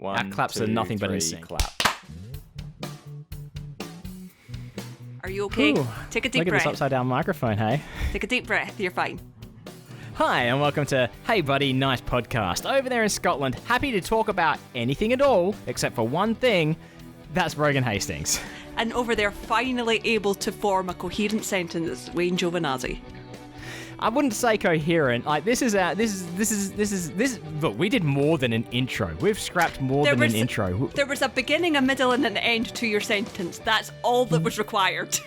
One, claps two, are nothing but three, insane. clap. Are you okay? Ooh, Take a deep look breath. at this upside down microphone, hey? Take a deep breath. You're fine. Hi, and welcome to Hey Buddy, Nice Podcast. Over there in Scotland, happy to talk about anything at all, except for one thing. That's Brogan Hastings. And over there, finally able to form a coherent sentence, Wayne Giovinazzi. I wouldn't say coherent. Like this is. Look, we did more than an intro. We've scrapped more than an intro. There was a beginning, a middle, and an end to your sentence. That's all that was required.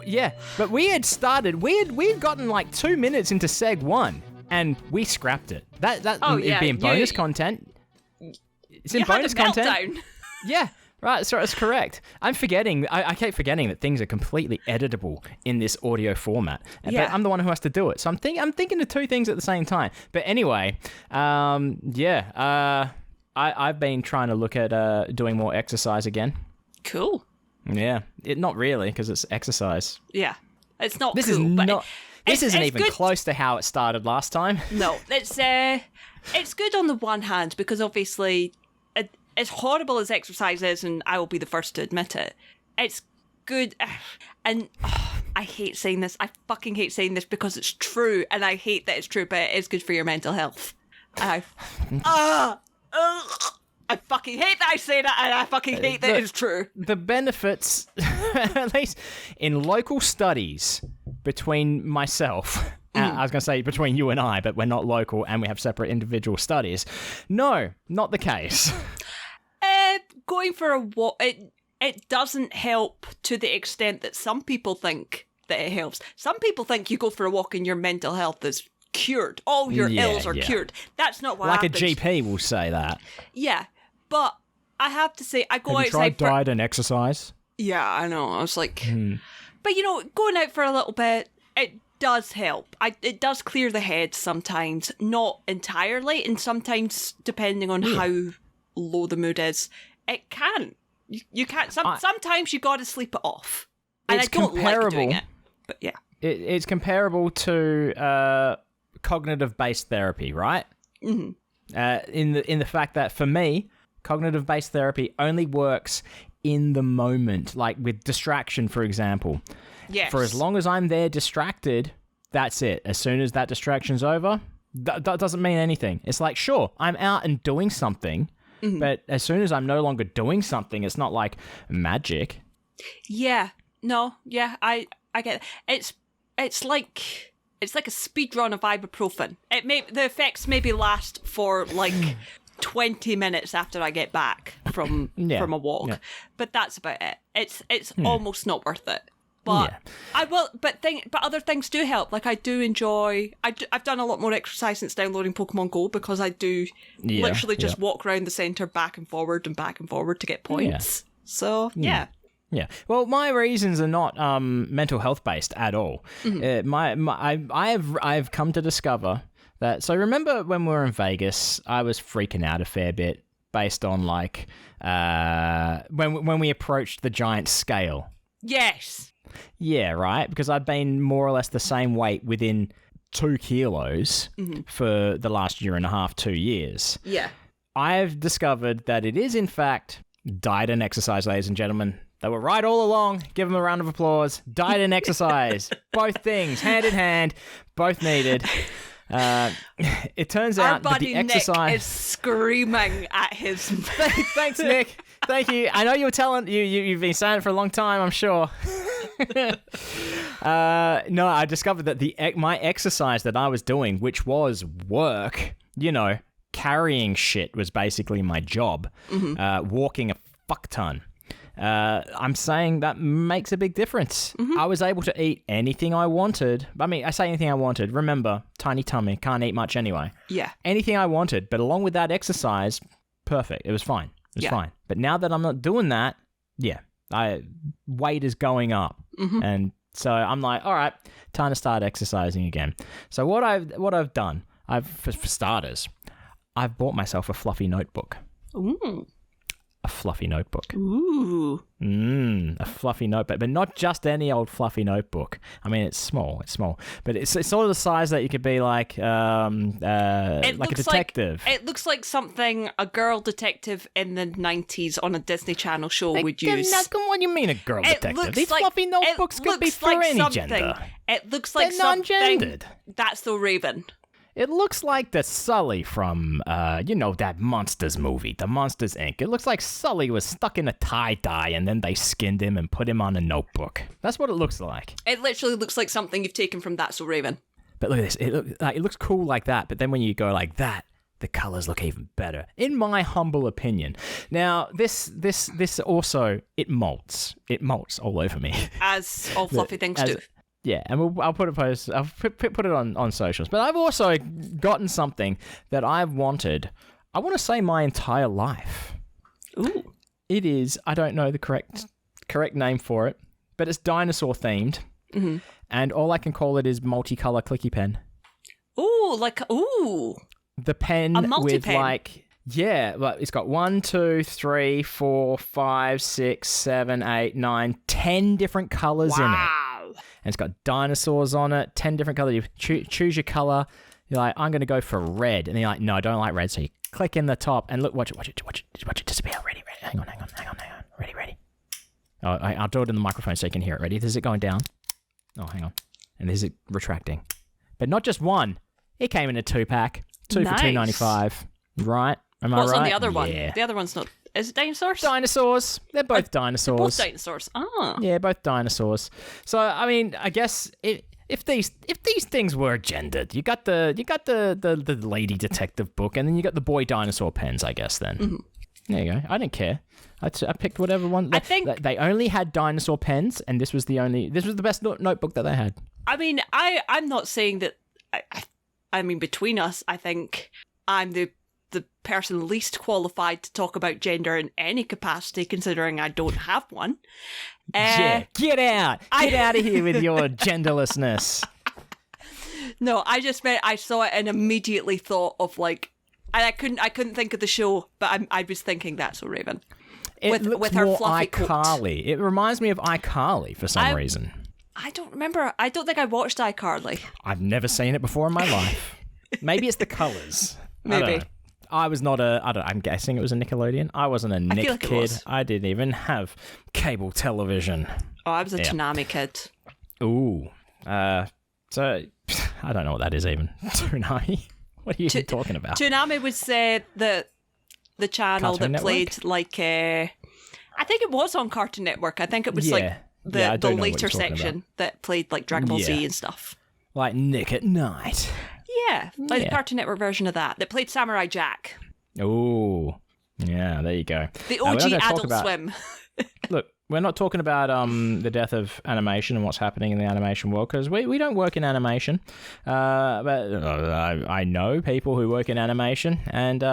Yeah, but we had started. We had gotten like 2 minutes into seg 1, and we scrapped it. It'd be in bonus content. It's in bonus content. Meltdown. Yeah. Right, so it's correct. I'm forgetting. I keep forgetting that things are completely editable in this audio format. Yeah. But I'm the one who has to do it. So I'm thinking of two things at the same time. But anyway, I've been trying to look at doing more exercise again. Cool. Yeah, not really, because it's exercise. Yeah, it's not. This cool, is but not. This isn't even good. close to how it started last time. No, it's good on the one hand because obviously, as horrible as exercise is, and I will be the first to admit it, it's good. And I hate saying this. I fucking hate saying this because it's true, and I hate that it's true. But it is good for your mental health. I fucking hate that I say that, and I fucking hate that it's true. The benefits, at least in local studies between myself, I was going to say between you and I, but we're not local and we have separate individual studies. No, not the case. Going for a walk, it doesn't help to the extent that some people think that it helps. Some people think you go for a walk and your mental health is cured. All your ills are cured. That's not what happens. Like a GP will say that. Yeah, but I have to say, I go have outside you tried diet and exercise? Yeah, I know. I was like... But, going out for a little bit, it does help. It does clear the head sometimes. Not entirely, and sometimes, depending on how low the mood is, it can. You can't. Sometimes you got to sleep it off. And I don't like doing it. But yeah. It's comparable to cognitive-based therapy, right? Mm-hmm. In the fact that, for me, cognitive-based therapy only works in the moment, like with distraction, for example. Yes. For as long as I'm there distracted, that's it. As soon as that distraction's over, that doesn't mean anything. It's like, sure, I'm out and doing something, but as soon as I'm no longer doing something, it's not like magic. Yeah. No. Yeah. I get it. It's like a speed run of ibuprofen. The effects maybe last for like 20 minutes after I get back from a walk, but that's about it. It's almost not worth it. But I will. But other things do help. Like I do enjoy. I've done a lot more exercise since downloading Pokemon Go because I do literally just walk around the center back and forward to get points. Yeah. So yeah. Yeah. Well, my reasons are not mental health based at all. I've come to discover that. So remember when we were in Vegas, I was freaking out a fair bit based on like when we approached the giant scale. Yes. Yeah, right. Because I've been more or less the same weight within 2 kilos for the last year and a half, 2 years. Yeah. I've discovered that it is in fact diet and exercise, ladies and gentlemen. They were right all along. Give them a round of applause. Diet and exercise. Both things, hand in hand, both needed. It turns out that the exercise... Nick is screaming at his... Thanks, Nick. Thank you. I know you were telling... You've been saying it for a long time, I'm sure. No, I discovered that my exercise that I was doing, which was work, carrying shit was basically my job. Walking a fuck ton. I'm saying that makes a big difference. I was able to eat anything I wanted. I mean, I say anything I wanted. Remember, tiny tummy, can't eat much anyway. Yeah. Anything I wanted, but along with that exercise, perfect. It was fine. It was fine. But now that I'm not doing that, weight is going up. And so I'm like, all right, time to start exercising again. So what I've done, for starters, I've bought myself a fluffy notebook. Ooh. a fluffy notebook. Ooh. A fluffy notebook, but not just any old fluffy notebook. I mean, it's small, but it's sort of the size that you could be like a detective. It looks like something a girl detective in the 90s on a Disney Channel show would use. What do you mean a girl detective? These fluffy notebooks could be for any gender. It looks like They're something. non-gendered. That's so Raven. It looks like the Sully from, that Monsters movie, the Monsters, Inc. It looks like Sully was stuck in a tie-dye and then they skinned him and put him on a notebook. That's what it looks like. It literally looks like something you've taken from That's So Raven. But look at this. It looks cool like that, but then when you go like that, the colors look even better, in my humble opinion. Now, this also, it molts. It molts all over me. As all fluffy things do. Yeah, and I'll put a post. I'll put it on socials. But I've also gotten something that I've wanted. I want to say my entire life. Ooh, it is. I don't know the correct name for it, but it's dinosaur themed, and all I can call it is multicolor clicky pen. Ooh, the pen with like. Yeah, like it's got 1, 2, 3, 4, 5, 6, 7, 8, 9, 10 different colors in it. And it's got dinosaurs on it, 10 different colors. You choose your color. You're like, I'm going to go for red. And you're like, no, I don't like red. So you click in the top and look, watch it disappear. Ready. Hang on. Ready. Oh, I'll do it in the microphone so you can hear it. Ready? Is it going down? Oh, hang on. And is it retracting? But not just one. It came in a 2-pack. Two for $2.95. Right? Am I right? What's on the other one? Yeah. The other one's not... Is it dinosaurs? Dinosaurs. They're both dinosaurs. Both dinosaurs. Ah. Yeah, both dinosaurs. So I mean, I guess if these things were gendered, you got the lady detective book, and then you got the boy dinosaur pens. I guess then. Mm-hmm. There you go. I didn't care. I picked whatever one. I think they only had dinosaur pens, and this was the best notebook that they had. I mean, I'm not saying that. I mean, between us, I think I'm the person least qualified to talk about gender in any capacity, considering I don't have one. Yeah, get out of here with your genderlessness. No, I just meant I saw it and immediately thought of like, and I couldn't think of the show, but I was thinking That's So Raven. It looks with her more fluffy iCarly. Coat. It reminds me of iCarly for some reason. I don't remember. I don't think I watched iCarly. I've never seen it before in my life. Maybe it's the colours. Maybe. I was not I'm guessing it was a Nickelodeon. I wasn't a Nick kid. I didn't even have cable television. Oh, I was a Toonami kid. Ooh. So, I don't know what that is even. Toonami? What are you talking about? Toonami was the channel Cartoon that Network? played like... I think it was on Cartoon Network. I think it was like the later section that played like Dragon Ball Z and stuff. Like Nick at Night. Yeah, like the Cartoon Network version of that played Samurai Jack. Ooh, yeah, there you go. The OG Adult Swim. Look, we're not talking about the death of animation and what's happening in the animation world, because we don't work in animation. But I know people who work in animation, and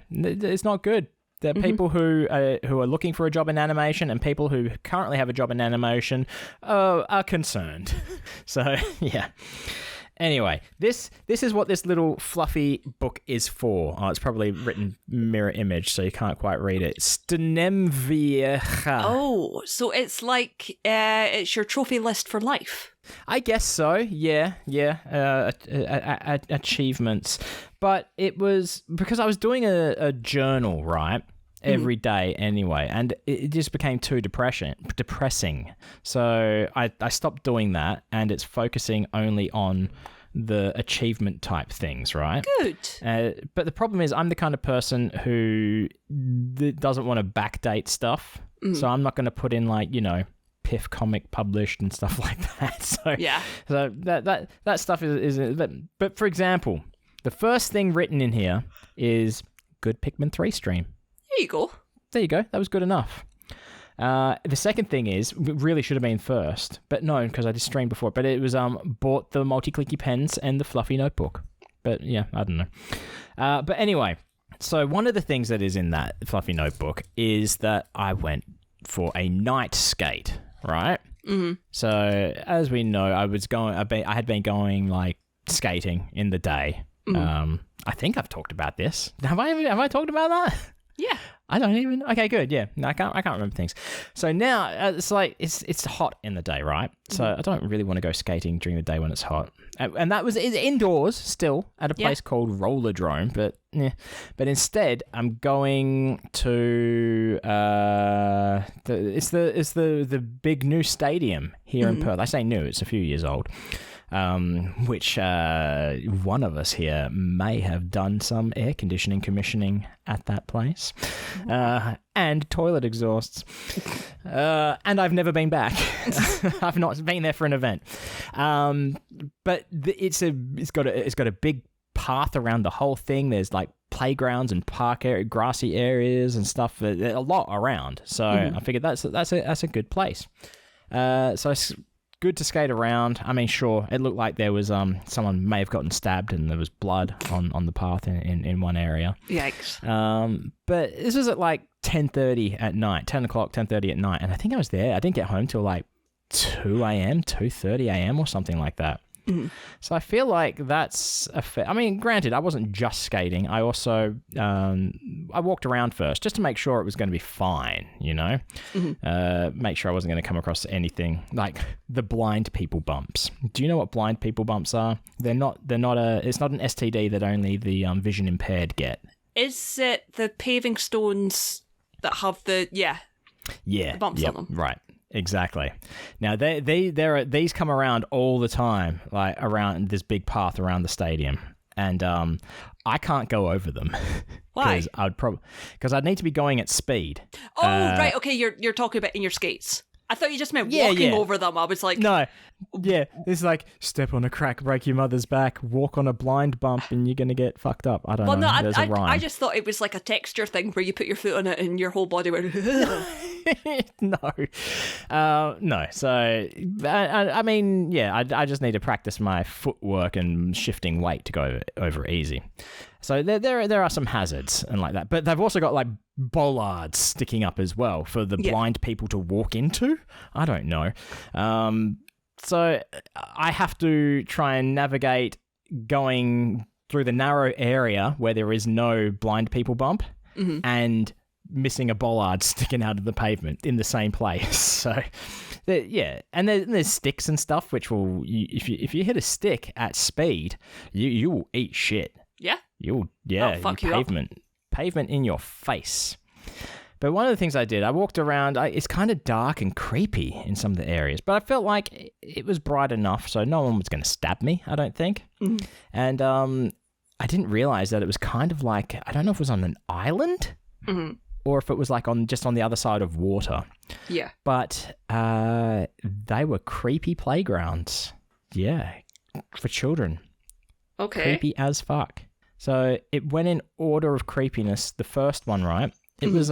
it's not good. There are people who are looking for a job in animation, and people who currently have a job in animation are concerned. So, yeah. Anyway, this is what this little fluffy book is for. Oh, it's probably written mirror image, so you can't quite read it. Stemviecha. Oh, so it's like it's your trophy list for life. I guess so. Yeah. Achievements, but it was because I was doing a journal, right? Every day anyway, and it just became too depressing. So I stopped doing that, and it's focusing only on the achievement type things, right? Good. But the problem is I'm the kind of person who doesn't want to backdate stuff, so I'm not going to put in like, Piff comic published and stuff like that. So yeah. So that stuff is but for example, the first thing written in here is good Pikmin 3 stream. There you go. That was good enough. The second thing is, really should have been first, but no, because I just streamed before. But it was bought the multi-clicky pens and the fluffy notebook. But yeah, I don't know. But anyway, so one of the things that is in that fluffy notebook is that I went for a night skate, right? Mm-hmm. So as we know, I had been going like skating in the day. Mm-hmm. I think I've talked about this. Have I talked about that? Yeah. I don't even. Okay, good. Yeah, no, I can't remember things. So now it's like it's hot in the day, right? So I don't really want to go skating during the day when it's hot. And that was indoors still at a place called Rollerdrome, but instead I'm going to the big new stadium here in Perth. I say new; it's a few years old. Which one of us here may have done some air conditioning commissioning at that place, and toilet exhausts, and I've never been back. I've not been there for an event, but it's got a big path around the whole thing. There's like playgrounds and park area, grassy areas and stuff. A lot around, so I figured that's a good place. So it's good to skate around. I mean, sure, it looked like there was someone may have gotten stabbed and there was blood on the path in one area. Yikes. But this was at like 10:30 at night, 10 o'clock, 10:30 at night, and I think I was there. I didn't get home till like 2 a.m., 2:30 a.m. or something like that. So I feel like that's a fair... I mean, granted, I wasn't just skating. I also... I walked around first just to make sure it was going to be fine, you know? Make sure I wasn't going to come across anything like the blind people bumps. Do you know what blind people bumps are? It's not an STD that only the vision impaired get. Is it the paving stones that have the bumps on them? Right. Exactly. Now these come around all the time, like around this big path around the stadium, and I can't go over them. Why? Because I'd need to be going at speed. Oh, right. Okay, you're talking about in your skates. I thought you just meant walking over them. I was like... No. Yeah. It's like, step on a crack, break your mother's back, walk on a blind bump, and you're going to get fucked up. I don't know. No, There's a rhyme. I just thought it was like a texture thing where you put your foot on it and your whole body went... No. So, I mean, yeah, I just need to practice my footwork and shifting weight to go over easy. So there are some hazards and like that. But they've also got like bollards sticking up as well for the blind people to walk into. I don't know. So I have to try and navigate going through the narrow area where there is no blind people bump and missing a bollard sticking out of the pavement in the same place. So, and there's sticks and stuff which will, if you hit a stick at speed, you will eat shit. Yeah. Fuck you pavement in your face. But one of the things I did, I walked around. It's kind of dark and creepy in some of the areas, but I felt like it was bright enough, so no one was going to stab me, I don't think. And I didn't realize that it was kind of like, I don't know if it was on an island. Or if it was like just on the other side of water. Yeah. But they were creepy playgrounds. Yeah. For children. Okay. Creepy as fuck. So it went in order of creepiness. The first one, right? It was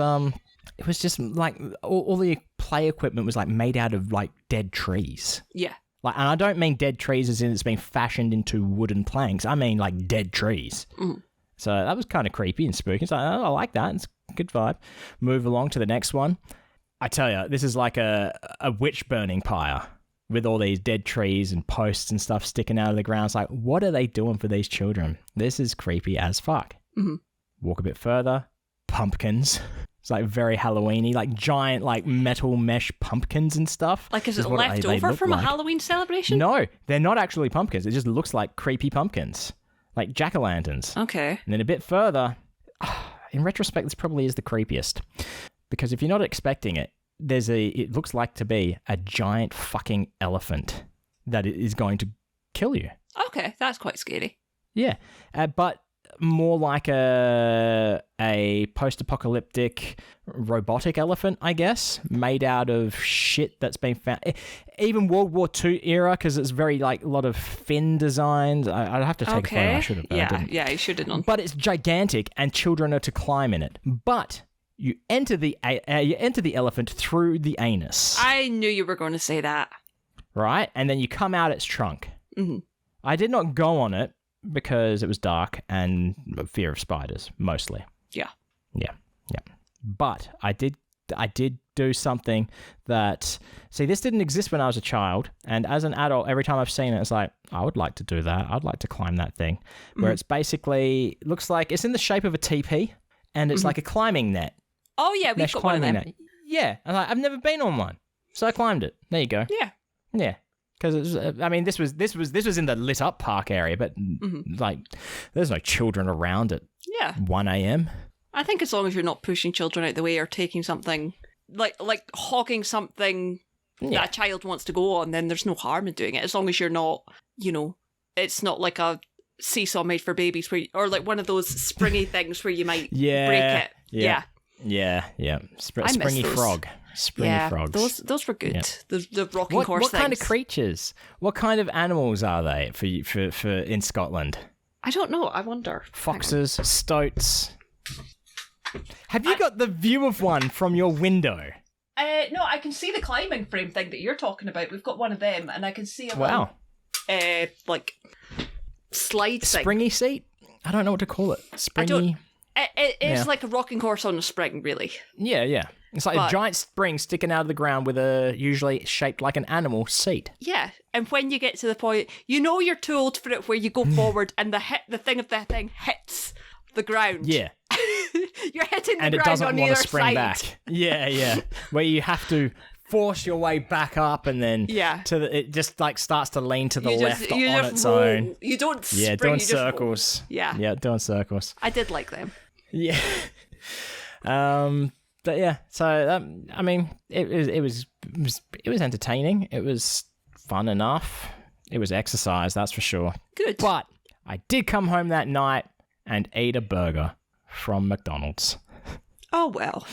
just like all the play equipment was like made out of like dead trees. Yeah. Like, and I don't mean dead trees as in it's been fashioned into wooden planks. I mean like dead trees. So that was kind of creepy and spooky. It's like, oh, I like that. It's a good vibe. Move along to the next one. I tell you, this is like a witch burning pyre with all these dead trees and posts and stuff sticking out of the ground. It's like, what are they doing for these children? This is creepy as fuck. Walk a bit further. Pumpkins. It's like very Halloween-y, like giant like metal mesh pumpkins and stuff. Like, is it left over from a Halloween celebration? No, they're not actually pumpkins. It just looks like creepy pumpkins. Like jack-o'-lanterns. Okay. And then a bit further, in retrospect, this probably is the creepiest. Because if you're not expecting it, it looks like to be a giant fucking elephant that is going to kill you. Okay, that's quite scary. Yeah, but more like a post-apocalyptic robotic elephant, I guess, made out of shit that's been found. Even World War II era, because it's very like a lot of fin designs. I'd have to take a photo. I should have. Yeah, you should have done. But it's gigantic, and children are to climb in it. But you enter the elephant through the anus. I knew you were going to say that. Right, and then you come out its trunk. I did not go on it because it was dark and fear of spiders, mostly. Yeah. But I did do something that... See, this didn't exist when I was a child, and as an adult, every time I've seen it, it's like, I would like to do that. I'd like to climb that thing. Where it's basically... looks like it's in the shape of a teepee, and it's like a climbing net. Oh, yeah, we've mesh got one of climbing them. net. Yeah, and I've never been on one, so I climbed it. There you go. Yeah. Yeah, because this was in the lit up park area, but like, there's no children around at Yeah. 1 a.m. I think as long as you're not pushing children out the way or taking something, like hogging something that a child wants to go on, then there's no harm in doing it. As long as you're not, it's not like a seesaw made for babies or like one of those springy things where you might break it. Yeah. Springy frog. Springy frogs. Those were good. Yeah. The rocking horse What things. kind of creatures? What kind of animals are they for in Scotland? I don't know. I wonder. Foxes, stoats. Have you got the view of one from your window? No, I can see the climbing frame thing that you're talking about. We've got one of them, and I can see a Wow. like slide thing. Springy seat? I don't know what to call it. Springy. It is like a rocking horse on a spring, really. Yeah. It's like a giant spring sticking out of the ground with a usually shaped like an animal seat. Yeah, and when you get to the point, you're too old for it, where you go forward and the thing hits the ground. Yeah. You're hitting the and it ground doesn't on want either to spring side. back. Yeah. Where you have to force your way back up, and then it just like starts to lean to the left on its own. You don't spring. Yeah, doing you just circles. roll. Yeah, doing circles. I did like them. Yeah. But yeah, so I mean, it was entertaining. It was fun enough. It was exercise, that's for sure. Good. But I did come home that night and ate a burger from McDonald's. Oh well.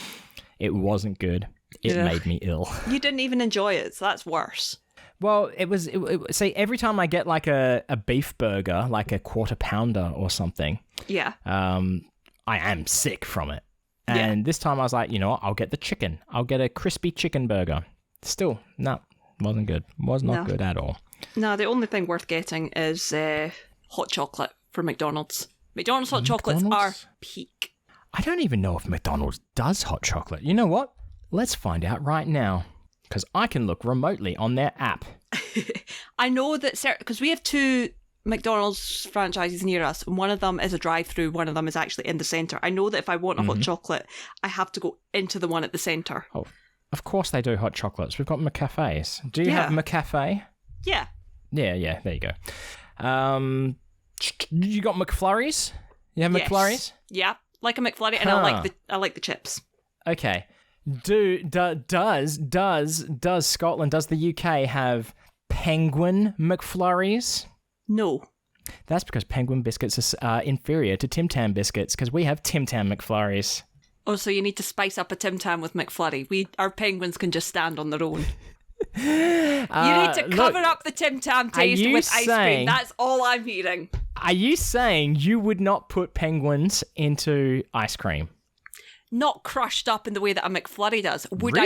It wasn't good. It made me ill. You didn't even enjoy it, so that's worse. Well, see, every time I get like a beef burger, like a quarter pounder or something, I am sick from it. And this time I was like, you know what, I'll get the chicken. I'll get a crispy chicken burger. Still, no, wasn't good. Was not good at all. No, the only thing worth getting is hot chocolate from McDonald's. McDonald's hot chocolates are peak. I don't even know if McDonald's does hot chocolate. You know what? Let's find out right now, because I can look remotely on their app. I know that, because we have two McDonald's franchises near us, and one of them is a drive-through, one of them is actually in the centre. I know that if I want a hot chocolate, I have to go into the one at the centre. Oh, of course they do hot chocolates. We've got McCafes. Do you have McCafe? Yeah. Yeah, there you go. You got McFlurries? You have McFlurries? Yeah, like a McFlurry, and I like the chips. Okay. Does Scotland, does the UK have Penguin McFlurries? No. That's because Penguin biscuits are inferior to Tim Tam biscuits, because we have Tim Tam McFlurries. Oh, so you need to spice up a Tim Tam with McFlurry. Our penguins can just stand on their own. You need to cover up the Tim Tam taste with ice cream. That's all I'm hearing. Are you saying you would not put penguins into ice cream? Not crushed up in the way that a McFlurry does. Would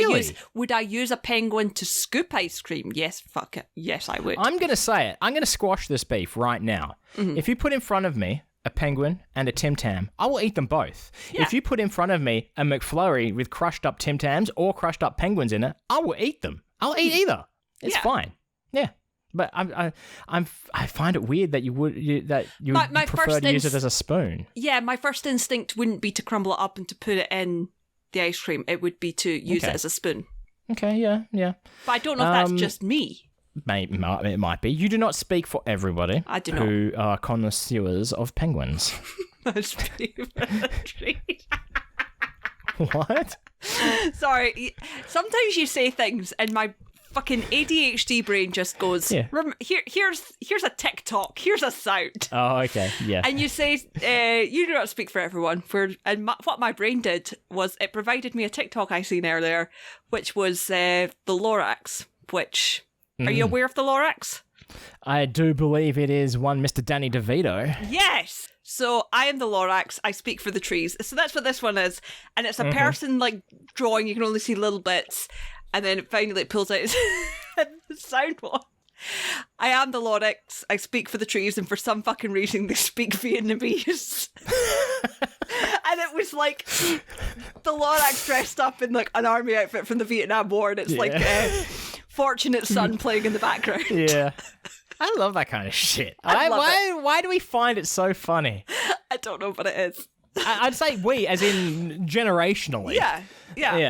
I use a penguin to scoop ice cream? Yes, fuck it. Yes, I would. I'm going to say it. I'm going to squash this beef right now. Mm-hmm. If you put in front of me a penguin and a Tim Tam, I will eat them both. Yeah. If you put in front of me a McFlurry with crushed up Tim Tams or crushed up penguins in it, I will eat them. I'll eat either. It's fine. Yeah. But I find it weird that you would prefer to use it as a spoon. Yeah, my first instinct wouldn't be to crumble it up and to put it in the ice cream. It would be to use it as a spoon. Okay, yeah. But I don't know if that's just me. It might be. You do not speak for everybody. I do not. Who are connoisseurs of penguins. What? Sorry. Sometimes you say things and my fucking ADHD brain just goes, here's a TikTok, here's a sound. Oh, okay, yeah. And you say, you do not speak for everyone. What my brain did was it provided me a TikTok I seen earlier, which was the Lorax, which, are you aware of the Lorax? I do believe it is one Mr. Danny DeVito. Yes! So I am the Lorax, I speak for the trees. So that's what this one is. And it's a person like drawing, you can only see little bits. And then finally it pulls out the sound one. I am the Lorax, I speak for the trees, and for some fucking reason they speak Vietnamese. And it was like the Lorax dressed up in like an army outfit from the Vietnam War, and it's like Fortunate Son playing in the background. Yeah. I love that kind of shit. Why do we find it so funny? I don't know, but it is. I'd say we, as in generationally. Yeah.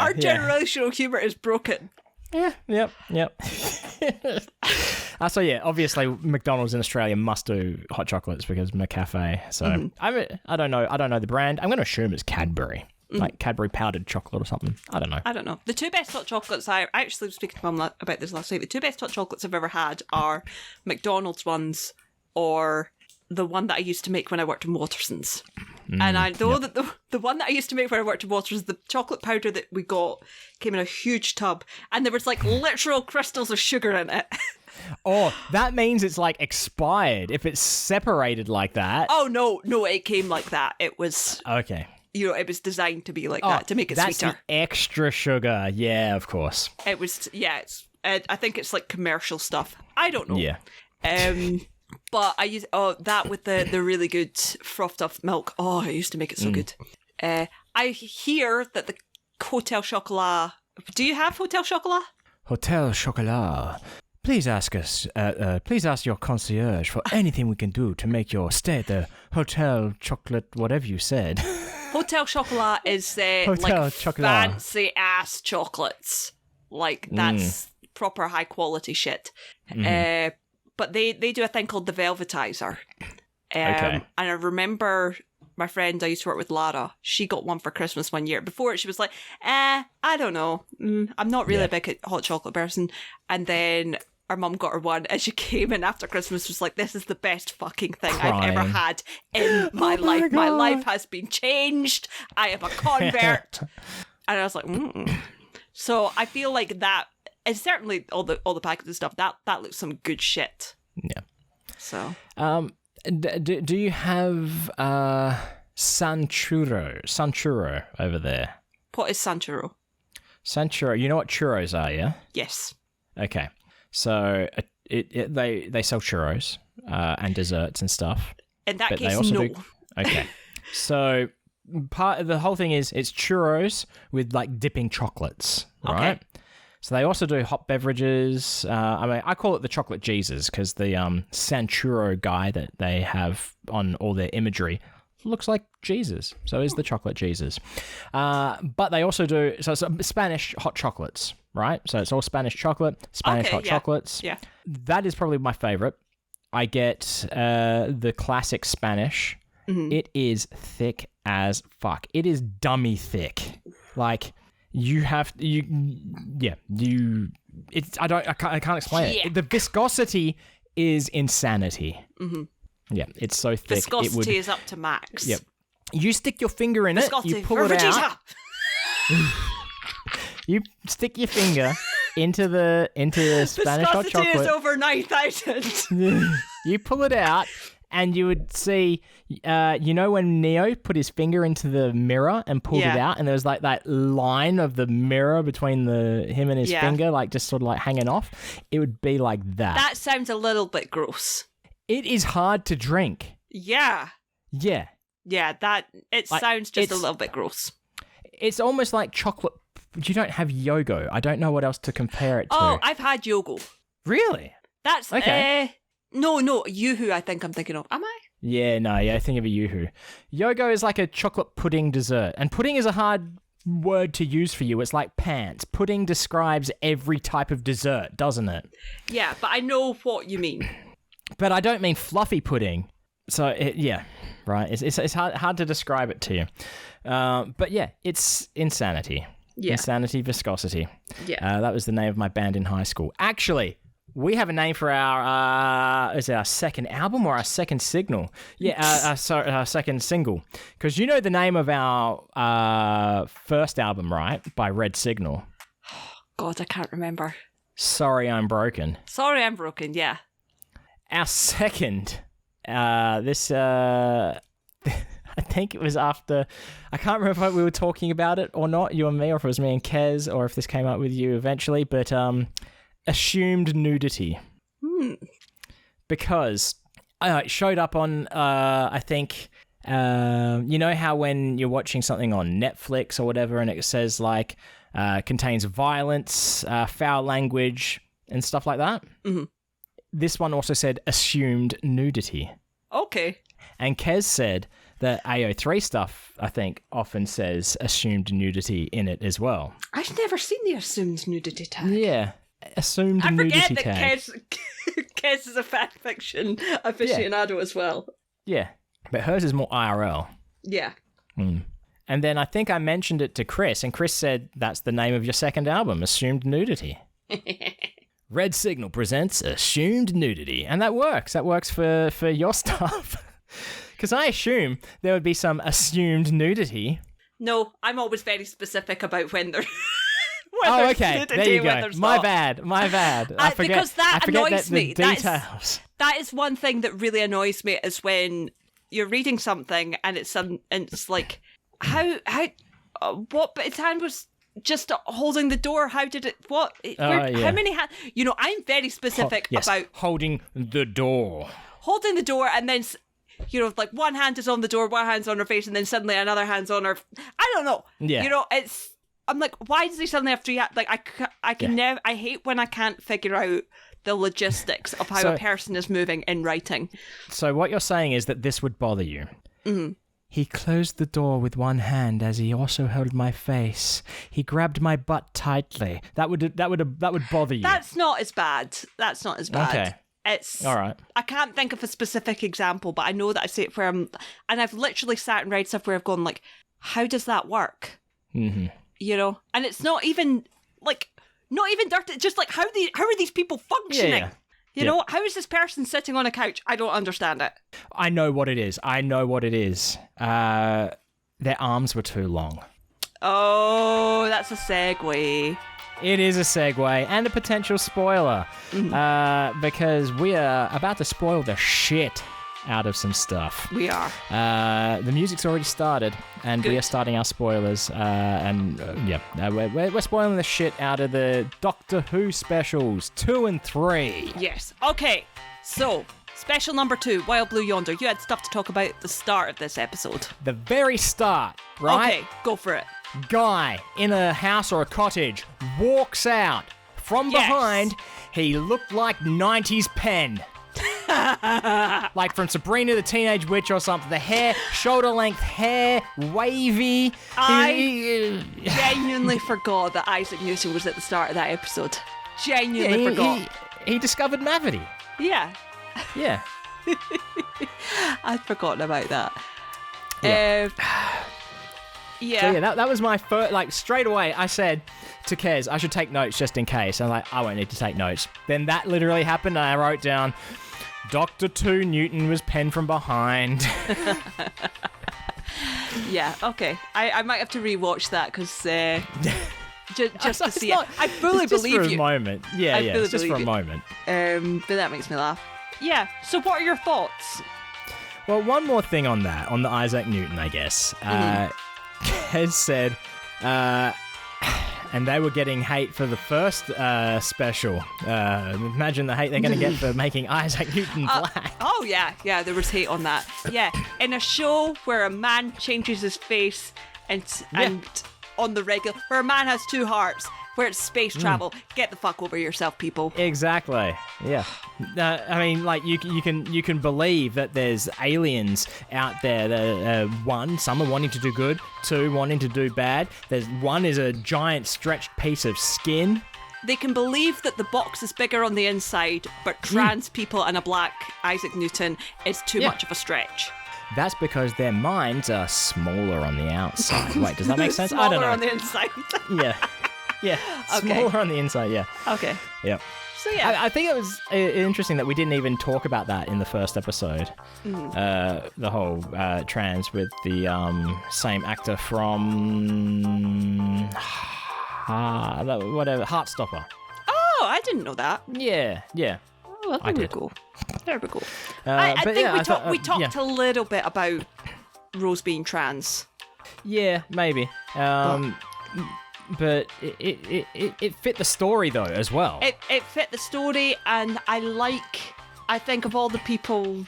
Our generational humour is broken. Yeah, yep. So yeah, obviously McDonald's in Australia must do hot chocolates because McCafe. So I don't know the brand. I'm going to assume it's Cadbury, like Cadbury powdered chocolate or something. I don't know. The two best hot chocolates, I actually was speaking to Mum about this last night. The two best hot chocolates I've ever had are McDonald's ones or the one that I used to make when I worked in Waterson's. And I know that the one that I used to make when I worked in Waterson's, the chocolate powder that we got came in a huge tub, and there was like literal crystals of sugar in it. Oh, that means it's like expired if it's separated like that. Oh, no, it came like that. It was... Okay. It was designed to be like that, to make it that's sweeter. The extra sugar. Yeah, of course. It was, I think it's like commercial stuff. I don't know. Yeah. But I use that with the really good frothed up milk. Oh, I used to make it so good. I hear that the Hotel Chocolat... Do you have Hotel Chocolat? Hotel Chocolat. Please ask your concierge for anything we can do to make your stay at the Hotel Chocolate, whatever you said. Hotel Chocolat is Hotel Chocolat. Fancy ass chocolates. Like that's proper high quality shit. But they do a thing called the Velvetizer. Okay. And I remember my friend I used to work with, Lara, she got one for Christmas one year. Before it, she was like, I don't know. I'm not really a big hot chocolate person. And then our mum got her one, and she came in after Christmas, was like, this is the best fucking thing I've ever had in my life. My life has been changed. I am a convert. And I was like, So I feel like that is certainly all the packets and stuff. That looks some good shit. Yeah. So. Do you have Sanchuro over there? What is Sanchuro? Sanchuro, you know what churros are, yeah? Yes. Okay. So they sell churros and desserts and stuff. In that case, no. Okay. So part of the whole thing is it's churros with like dipping chocolates, right? Okay. So they also do hot beverages. I call it the chocolate Jesus because the Sanchuro guy that they have on all their imagery looks like Jesus. So is the chocolate Jesus. But they also do, so it's Spanish hot chocolates, right? So it's all Spanish chocolate, Spanish hot chocolates. Yeah. That is probably my favorite. I get the classic Spanish. Mm-hmm. It is thick as fuck. It is dummy thick. Like... I can't explain it. The viscosity is insanity. Mm-hmm. Yeah, it's so thick. Viscosity is up to max. Yep. You stick your finger in viscosity. It, you pull it out. You stick your finger into the Spanish hot chocolate. Viscosity is over 9,000. You pull it out. And you would see, when Neo put his finger into the mirror and pulled it out, and there was like that line of the mirror between him and his finger, like just sort of like hanging off. It would be like that. That sounds a little bit gross. It is hard to drink. Yeah. Yeah. Yeah, sounds just a little bit gross. It's almost like chocolate. You don't have Yogo. I don't know what else to compare it to. Oh, I've had Yogo. Really? That's okay. No, Yoo-hoo I think I'm thinking of. Am I? I think of a Yoo-hoo. Yogo is like a chocolate pudding dessert. And pudding is a hard word to use for you. It's like pants. Pudding describes every type of dessert, doesn't it? Yeah, but I know what you mean. But I don't mean fluffy pudding. So, right. It's hard to describe it to you. But yeah, it's insanity. Yeah. Insanity Viscosity. Yeah. That was the name of my band in high school. Actually... We have a name for our, is it our second album or our second single? Yeah, our second single. Because you know the name of our first album, right? By Red Signal. God, I can't remember. Sorry, I'm Broken. Sorry, I'm Broken, yeah. Our second, I think it was after, I can't remember if we were talking about it or not, you and me, or if it was me and Kez, or if this came up with you eventually, but... assumed nudity. Because it showed up on, I think, you know how when you're watching something on Netflix or whatever and it says like, contains violence, foul language and stuff like that? Mm-hmm. This one also said assumed nudity. Okay. And Kez said The AO3 stuff, I think, often says assumed nudity in it as well. I've never seen the assumed nudity tag. Yeah, assumed nudity tag. I forget that Kez is a fan fiction aficionado as well. Yeah, but hers is more IRL. Yeah. And then I think I mentioned it to Chris, and Chris said that's the name of your second album, Assumed Nudity. Red Signal presents Assumed Nudity. And that works. That works for your stuff. Because I assume there would be some assumed nudity. No, I'm always very specific about when there's oh, okay. nudity, there you go. My not. bad. I forget, because that annoys me. The details. That is one thing that really annoys me is when you're reading something and it's like, what? But his hand was just holding the door. How did it? What? How many hands? I'm very specific about holding the door. Holding the door, and then like one hand is on the door, one hand's on her face, and then suddenly another hand's on her. I don't know. Yeah. I'm like, why does he suddenly have to? Like, I can never. I hate when I can't figure out the logistics of how a person is moving in writing. So what you're saying is that this would bother you. Mm-hmm. He closed the door with one hand as he also held my face. He grabbed my butt tightly. That would bother you. That's not as bad. Okay. It's all right. I can't think of a specific example, but I know that I see it where and I've literally sat and read stuff where I've gone like, how does that work? Mm-hmm. And it's not even dirty. Just like how are these people functioning? Yeah. How is this person sitting on a couch? I don't understand it. I know what it is. Their arms were too long. Oh, that's a segue. It is a segue and a potential spoiler, because we are about to spoil the shit out of some stuff. We are. The music's already started, and we are starting our spoilers. We're spoiling the shit out of the Doctor Who specials 2 and 3. Yes. Okay. So, special number 2, Wild Blue Yonder. You had stuff to talk about at the start of this episode. The very start, right? Okay, go for it. Guy in a house or a cottage walks out. From behind, he looked like 90s Penn. Like from Sabrina the Teenage Witch or something. The hair, shoulder length hair, wavy. I genuinely forgot that Isaac Newton was at the start of that episode. Genuinely forgot. He discovered Mavity. Yeah. Yeah. I'd forgotten about that. Yeah. Yeah. So that was my first, straight away I said to Kez, I should take notes just in case. I'm like, I won't need to take notes. Then that literally happened and I wrote down, Dr. 2 Newton was penned from behind. Yeah, okay. I might have to rewatch that because just to see it. I fully believe you. Just for a moment. Yeah, it's just for a moment. But that makes me laugh. Yeah, so what are your thoughts? Well, one more thing on that, on the Isaac Newton, I guess. Kez said, and they were getting hate for the first special. Imagine the hate they're going to get for making Isaac Newton black. Oh, yeah, there was hate on that. Yeah, in a show where a man changes his face and on the regular, where a man has 2 hearts, where it's space travel, get the fuck over yourself, people. Exactly. Yeah. I mean, you can believe that there's aliens out there that one, some are wanting to do good, 2 wanting to do bad. There's one is a giant stretched piece of skin. They can believe that the box is bigger on the inside, but trans people and a black Isaac Newton is too much of a stretch. That's because their minds are smaller on the outside. Wait, does that make sense? I don't know. Smaller on the inside. Yeah, smaller on the inside, yeah. Okay. Yeah. So, yeah. I think it was interesting that we didn't even talk about that in the first episode. The whole trans with the same actor from... Heartstopper. Oh, I didn't know that. Yeah. Oh, I did. There we go. I think we talked yeah. a little bit about Rose being trans. Yeah, maybe. But it fit the story though as well. It fit the story, and I think of all the people,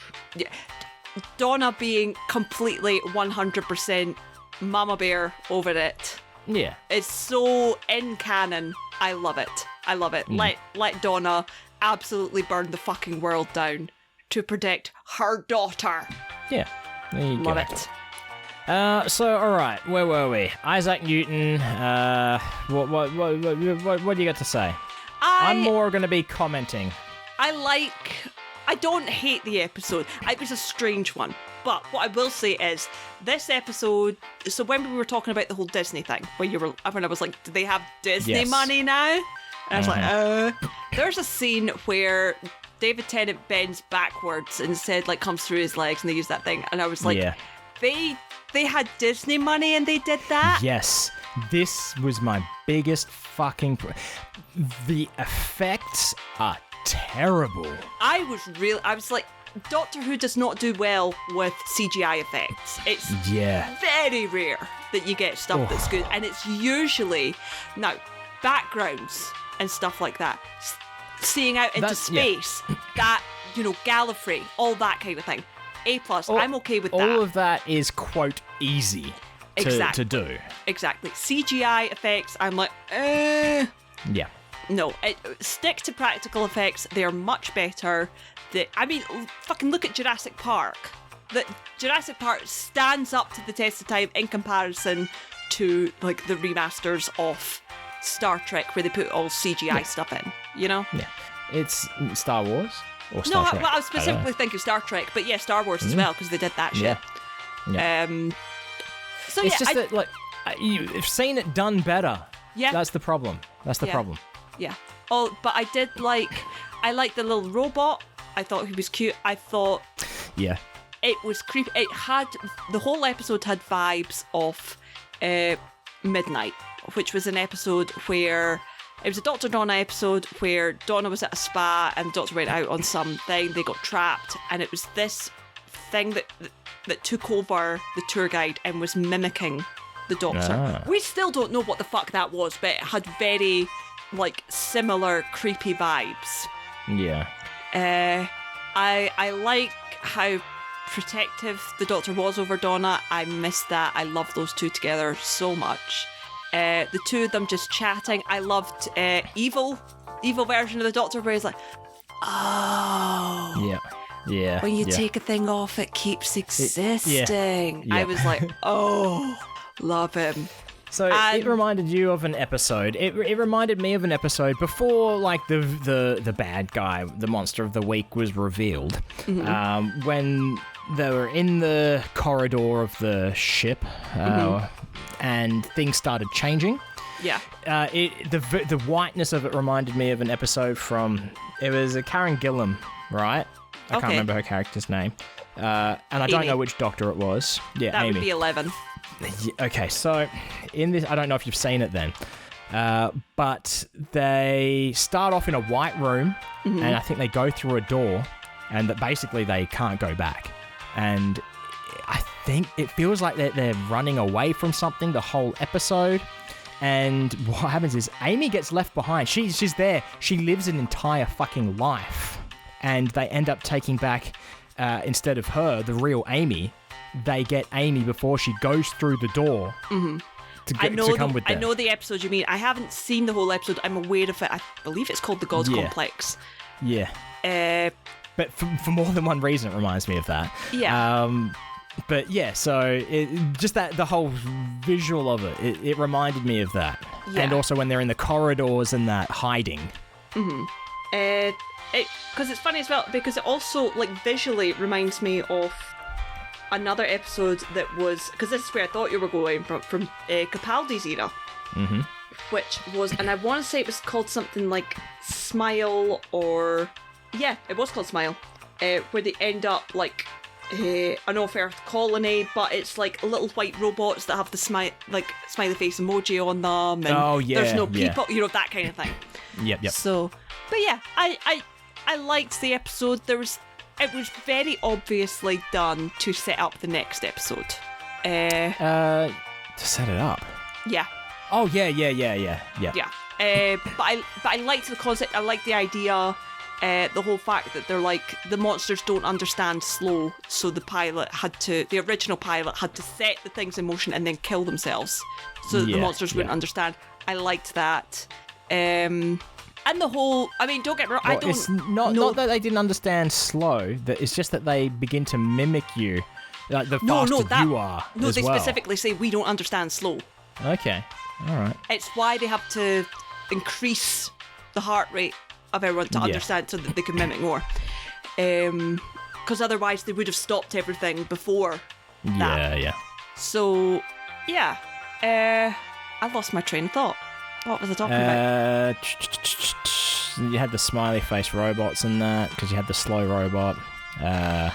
Donna being completely 100% mama bear over it. Yeah, it's so in canon. I love it. Let Donna absolutely burn the fucking world down to protect her daughter. Yeah, there you love go. It. So all right, where were we? Isaac Newton. What do you got to say? I'm more going to be commenting. I don't hate the episode. It was a strange one. But what I will say is, this episode, so when we were talking about the whole Disney thing, when I was like, do they have Disney money now? And I was like, there's a scene where David Tennant bends backwards and said, like, comes through his legs, and they use that thing. And I was like, they had Disney money and they did that? Yes. This was my biggest fucking... The effects are terrible. I was like, Doctor Who does not do well with CGI effects. It's very rare that you get stuff that's good, and it's usually now backgrounds and stuff like that, seeing out into space, that, you know, Gallifrey, all that kind of thing. A+, I'm okay with that. All of that is, quote, easy to do. Exactly. CGI effects, I'm like, Yeah. No, stick to practical effects. They're much better. Fucking look at Jurassic Park. Jurassic Park stands up to the test of time in comparison to, like, the remasters of Star Trek where they put all CGI stuff in, you know? Yeah. It's Star Wars or Star Trek? No, I was specifically thinking Star Trek, but yeah, Star Wars as well, because they did that shit. Yeah. So it's just that, like, you've seen it done better. Yeah. That's the problem. Problem. Yeah. Oh, but I liked the little robot. I thought he was cute. I thought... Yeah. It was creepy. The whole episode had vibes of Midnight, which was an episode where... It was a Dr. Donna episode where Donna was at a spa and the Doctor went out on something. They got trapped, and it was this thing that took over the tour guide and was mimicking the Doctor. We still don't know what the fuck that was, but it had very, like, similar creepy vibes. Yeah. I like how protective the Doctor was over Donna. I missed that. I love those two together so much. The two of them just chatting. I loved evil version of the Doctor where he's like, oh. Yeah. When you take a thing off, it keeps existing. Yeah. I was like, oh, love him. So it reminded you of an episode. It reminded me of an episode before, like, the bad guy, the monster of the week, was revealed. Mm-hmm. When they were in the corridor of the ship, and things started changing. Yeah. The whiteness of it reminded me of an episode from... It was a Karen Gillan, right? I can't remember her character's name. And I don't know which Doctor it was. Yeah, that Amy. would be 11. Okay, so in this, I don't know if you've seen it then, but they start off in a white room, and I think they go through a door, and that basically they can't go back. And I think it feels like they're running away from something the whole episode. And what happens is Amy gets left behind. She's there. She lives an entire fucking life. And they end up taking back, instead of her, the real Amy, they get Amy before she goes through the door to come with them. I know the episode you mean. I haven't seen the whole episode. I'm aware of it. I believe it's called The Gods Complex. Yeah. But for more than one reason, it reminds me of that. Yeah. But yeah, so just the whole visual of it reminded me of that. Yeah. And also when they're in the corridors and that hiding. Because it's funny as well, because it also, like, visually reminds me of another episode that was, because this is where I thought you were going from Capaldi's era, which was, and I want to say it was called something like Smile, or yeah, it was called Smile, where they end up like an off-Earth colony, but it's like little white robots that have the smiley face emoji on them, and there's no people, you know, that kind of thing. Yep. So, but yeah, I liked the episode. It was very obviously done to set up the next episode. To set it up? Yeah. Oh, yeah. Yeah. But I liked the concept. I liked the idea. The whole fact that they're like, the monsters don't understand slow, so the original pilot had to set the things in motion and then kill themselves, so that the monsters wouldn't understand. I liked that. And the whole, I mean, don't get me wrong, it's not that they didn't understand slow, that it's just that they begin to mimic you Like the faster you are. No, as they well. specifically say we don't understand slow. Okay, all right. It's why they have to increase the heart rate of everyone to understand so that they can mimic more. Because otherwise they would have stopped everything before that. Yeah. So, yeah. I lost my train of thought. What was I talking about? You had the smiley face robots and that, because you had the slow robot. Yeah.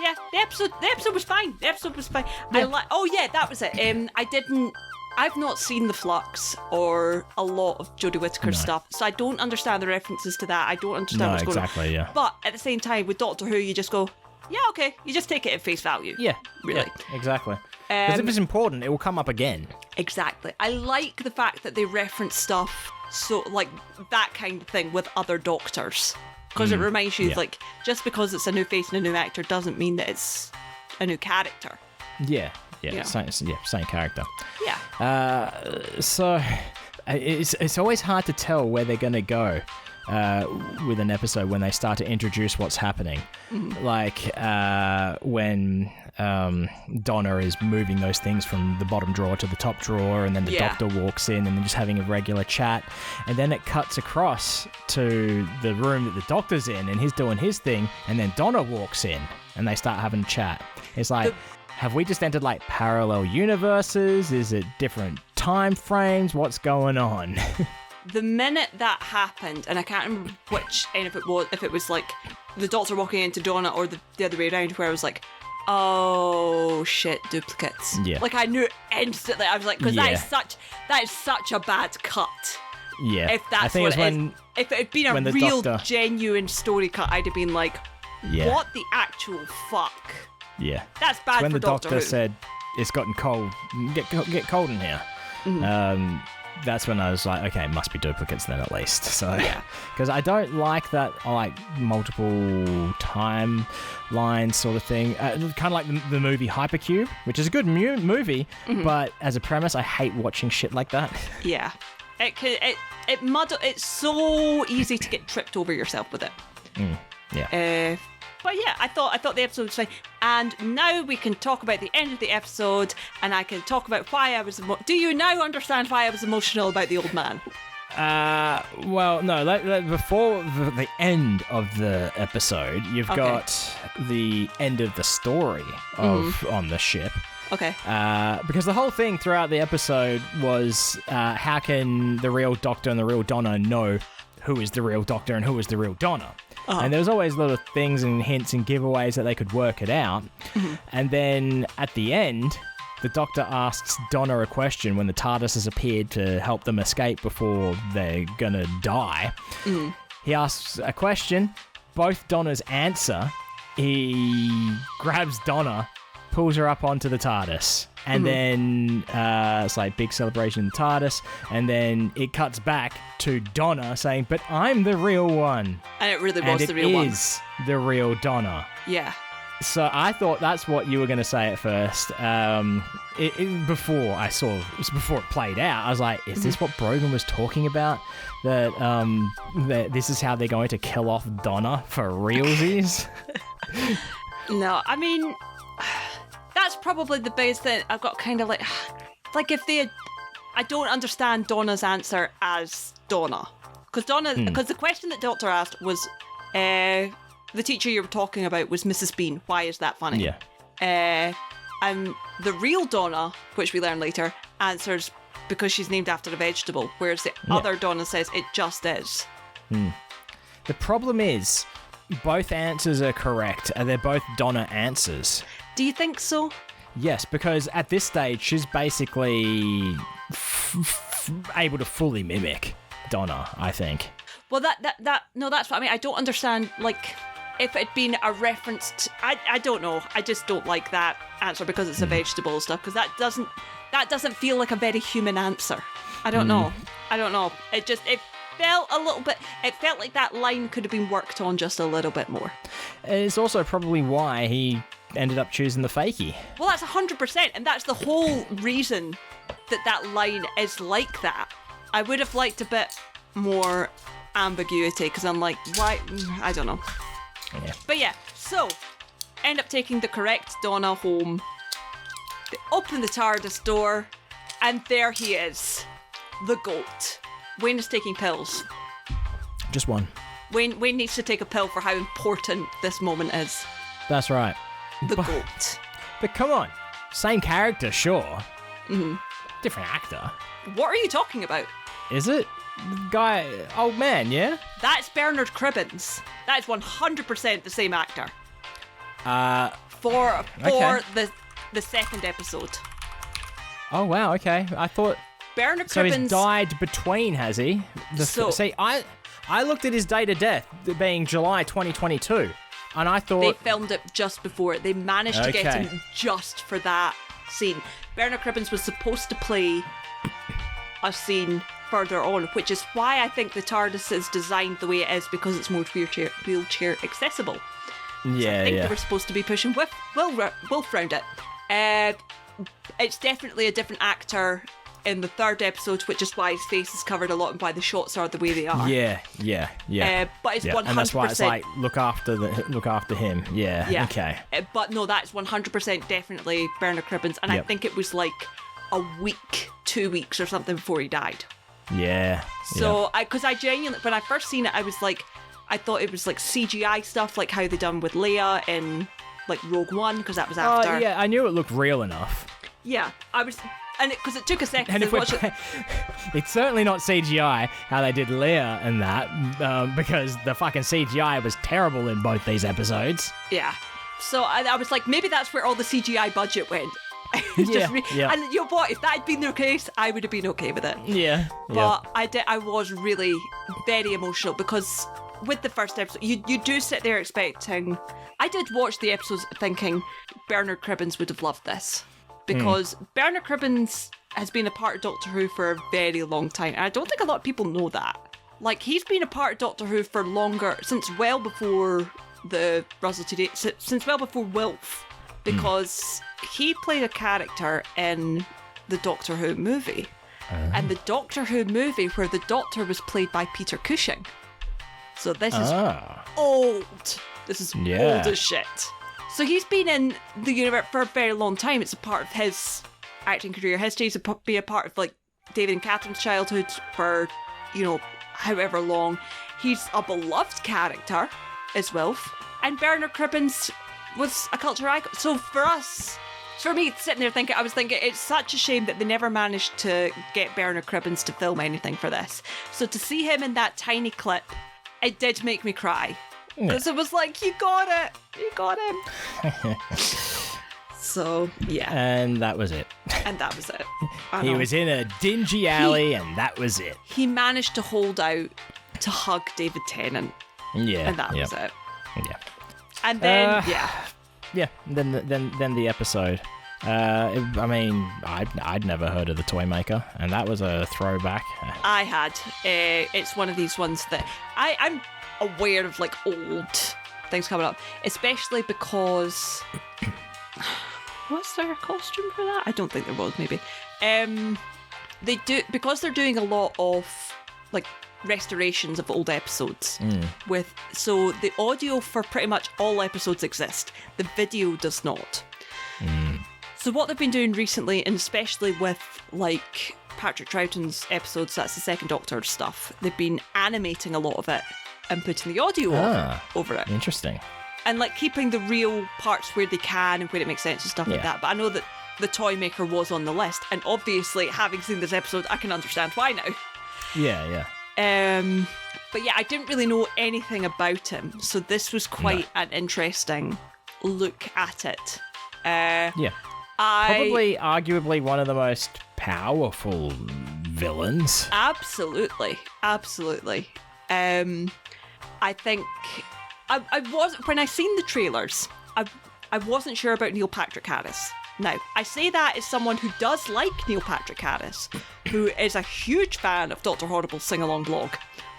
Yeah, the episode was fine. Yeah. That was it. I've not seen the Flux or a lot of Jodie Whittaker's stuff, so I don't understand the references to that. I don't understand what's going on. Exactly, yeah. But at the same time, with Doctor Who, you just go, yeah, okay. You just take it at face value. Yeah. Really. Yeah, exactly. Because if it's important, it will come up again. Exactly. I like the fact that they reference stuff, so like that kind of thing with other Doctors. Because it reminds you, like, just because it's a new face and a new actor doesn't mean that it's a new character. Yeah. Same character. Yeah. So it's always hard to tell where they're going to go with an episode when they start to introduce what's happening. Like when Donna is moving those things from the bottom drawer to the top drawer, and then the doctor walks in and they're just having a regular chat, and then it cuts across to the room that the doctor's in and he's doing his thing, and then Donna walks in and they start having a chat. It's like, have we just entered like parallel universes? Is it different time frames? What's going on? The minute that happened, and I can't remember which end of it was, if it was like the doctor walking into Donna or the other way around, where I was like, oh shit, duplicates. Yeah. Like I knew instantly. I was like, because that is such a bad cut. Yeah. If that's what it is. If it had been a real genuine story cut, I'd have been like, what the actual fuck? Yeah. That's bad when for the Doctor doctor Who. said it's gotten cold, get cold in here. That's when I was like, okay, it must be duplicates then at least. So, because I don't like that, like multiple timeline sort of thing. Kind of like the movie Hypercube, which is a good movie, but as a premise, I hate watching shit like that. Yeah, It's so easy to get tripped over yourself with it. Yeah. But yeah, I thought the episode was fine. And now we can talk about the end of the episode, and I can talk about why I was... Do you now understand why I was emotional about the old man? Well, no. Before the end of the episode, you've got the end of the story of on the ship. Okay. Because the whole thing throughout the episode was how can the real Doctor and the real Donna know who is the real Doctor and who is the real Donna? And there was always little things and hints and giveaways that they could work it out. And then at the end, the Doctor asks Donna a question when the TARDIS has appeared to help them escape before they're gonna die. He asks a question. Both Donna's answer. He grabs Donna, pulls her up onto the TARDIS. And then it's like big celebration in the TARDIS, and then it cuts back to Donna saying, "But I'm the real one." And it really was the real one. It is the real Donna. Yeah. So I thought that's what you were going to say at first. Before it played out, I was like, "Is this what Brogan was talking about? That this is how they're going to kill off Donna for realsies?" No, I mean. That's probably the biggest thing. I've got kind of like if they had, I don't understand Donna's answer as Donna. Because the question that Doctor asked was, the teacher you were talking about was Mrs. Bean. Why is that funny? Yeah. And the real Donna, which we learn later, answers because she's named after a vegetable, whereas the other Donna says it just is. The problem is, both answers are correct, and they're both Donna answers. Do you think so? Yes, because at this stage, she's basically able to fully mimic Donna, I think. Well, that's what I mean. I don't understand, like, if it had been a reference to... I don't know. I just don't like that answer because it's a vegetable stuff, because that doesn't feel like a very human answer. I don't know. It felt a little bit... It felt like that line could have been worked on just a little bit more. It's also probably why he ended up choosing the fakie. Well, that's 100%, and that's the whole reason that line is like that. I would have liked a bit more ambiguity, because I'm like, why? I don't know. Yeah. But yeah, so end up taking the correct Donna home. They open the TARDIS door, and there he is, the GOAT. Wayne is taking pills. Just one. Wayne needs to take a pill for how important this moment is. That's right. The GOAT. But come on. Same character, sure. Mm-hmm. Different actor. What are you talking about? Is it? Guy, old man, yeah? That's Bernard Cribbins. That is 100% the same actor. For okay. the second episode. Oh, wow, okay. I thought... Bernard So Cribbins... he's died between, has he? See, I looked at his date of death being July 2022, and I thought... They filmed it just before it. They managed to get him just for that scene. Bernard Cribbins was supposed to play a scene further on, which is why I think the TARDIS is designed the way it is, because it's more wheelchair accessible. Yeah, so I think they were supposed to be pushing Wilf round it. It's definitely a different actor in the third episode, which is why his face is covered a lot and why the shots are the way they are. Yeah. But it's 100%. And that's why it's like look after him. Yeah. Okay. But no, that's 100% definitely Bernard Cribbins, and I think it was like a week, 2 weeks, or something before he died. Yeah. So because I genuinely, when I first seen it, I thought it was like CGI stuff, like how they done with Leia in like Rogue One, because that was after. Oh yeah, I knew it looked real enough. Yeah, I was. And because it took a second and to watch it. It's certainly not CGI how they did Leia and that, because the fucking CGI was terrible in both these episodes. Yeah. So I was like, maybe that's where all the CGI budget went. And you know what? If that had been the case, I would have been okay with it. Yeah. But I was really very emotional, because with the first episode, you do sit there expecting. I did watch the episodes thinking Bernard Cribbins would have loved this. Because Bernard Cribbins has been a part of Doctor Who for a very long time. And I don't think a lot of people know that. Like, he's been a part of Doctor Who for longer, since well before the Russell T. Davies, since well before Wilf. Because he played a character in the Doctor Who movie. And the Doctor Who movie where the Doctor was played by Peter Cushing. So this is old. This is old as shit. So he's been in the universe for a very long time. It's a part of his acting career history. It's be a part of like David and Catherine's childhood for, however long. He's a beloved character as Wilf. And Bernard Cribbins was a culture icon. So for me, sitting there thinking, I was thinking, it's such a shame that they never managed to get Bernard Cribbins to film anything for this. So to see him in that tiny clip, it did make me cry. Because it was like, you got it. You got him. So, yeah. And that was it. He was in a dingy alley, and that was it. He managed to hold out to hug David Tennant. Yeah. And that was it. Yeah. And then, Yeah, then the episode. I'd never heard of the Toy Maker, and that was a throwback. I had. It's one of these ones that I'm aware of, like, old things coming up, especially because was there a costume for that? I don't think there was. Maybe they do, because they're doing a lot of like restorations of old episodes so the audio for pretty much all episodes exist, the video does not. So what they've been doing recently, and especially with like Patrick Troughton's episodes, that's the Second Doctor stuff, they've been animating a lot of it and putting the audio over it. Interesting. And like keeping the real parts where they can and where it makes sense and stuff like that. But I know that the Toy Maker was on the list, and obviously, having seen this episode, I can understand why now. Yeah. But yeah, I didn't really know anything about him, so this was quite an interesting look at it. Probably, arguably, one of the most powerful villains. Absolutely. I think I was, when I seen the trailers, I wasn't sure about Neil Patrick Harris. Now, I say that as someone who does like Neil Patrick Harris, who is a huge fan of Dr. Horrible's sing-along blog,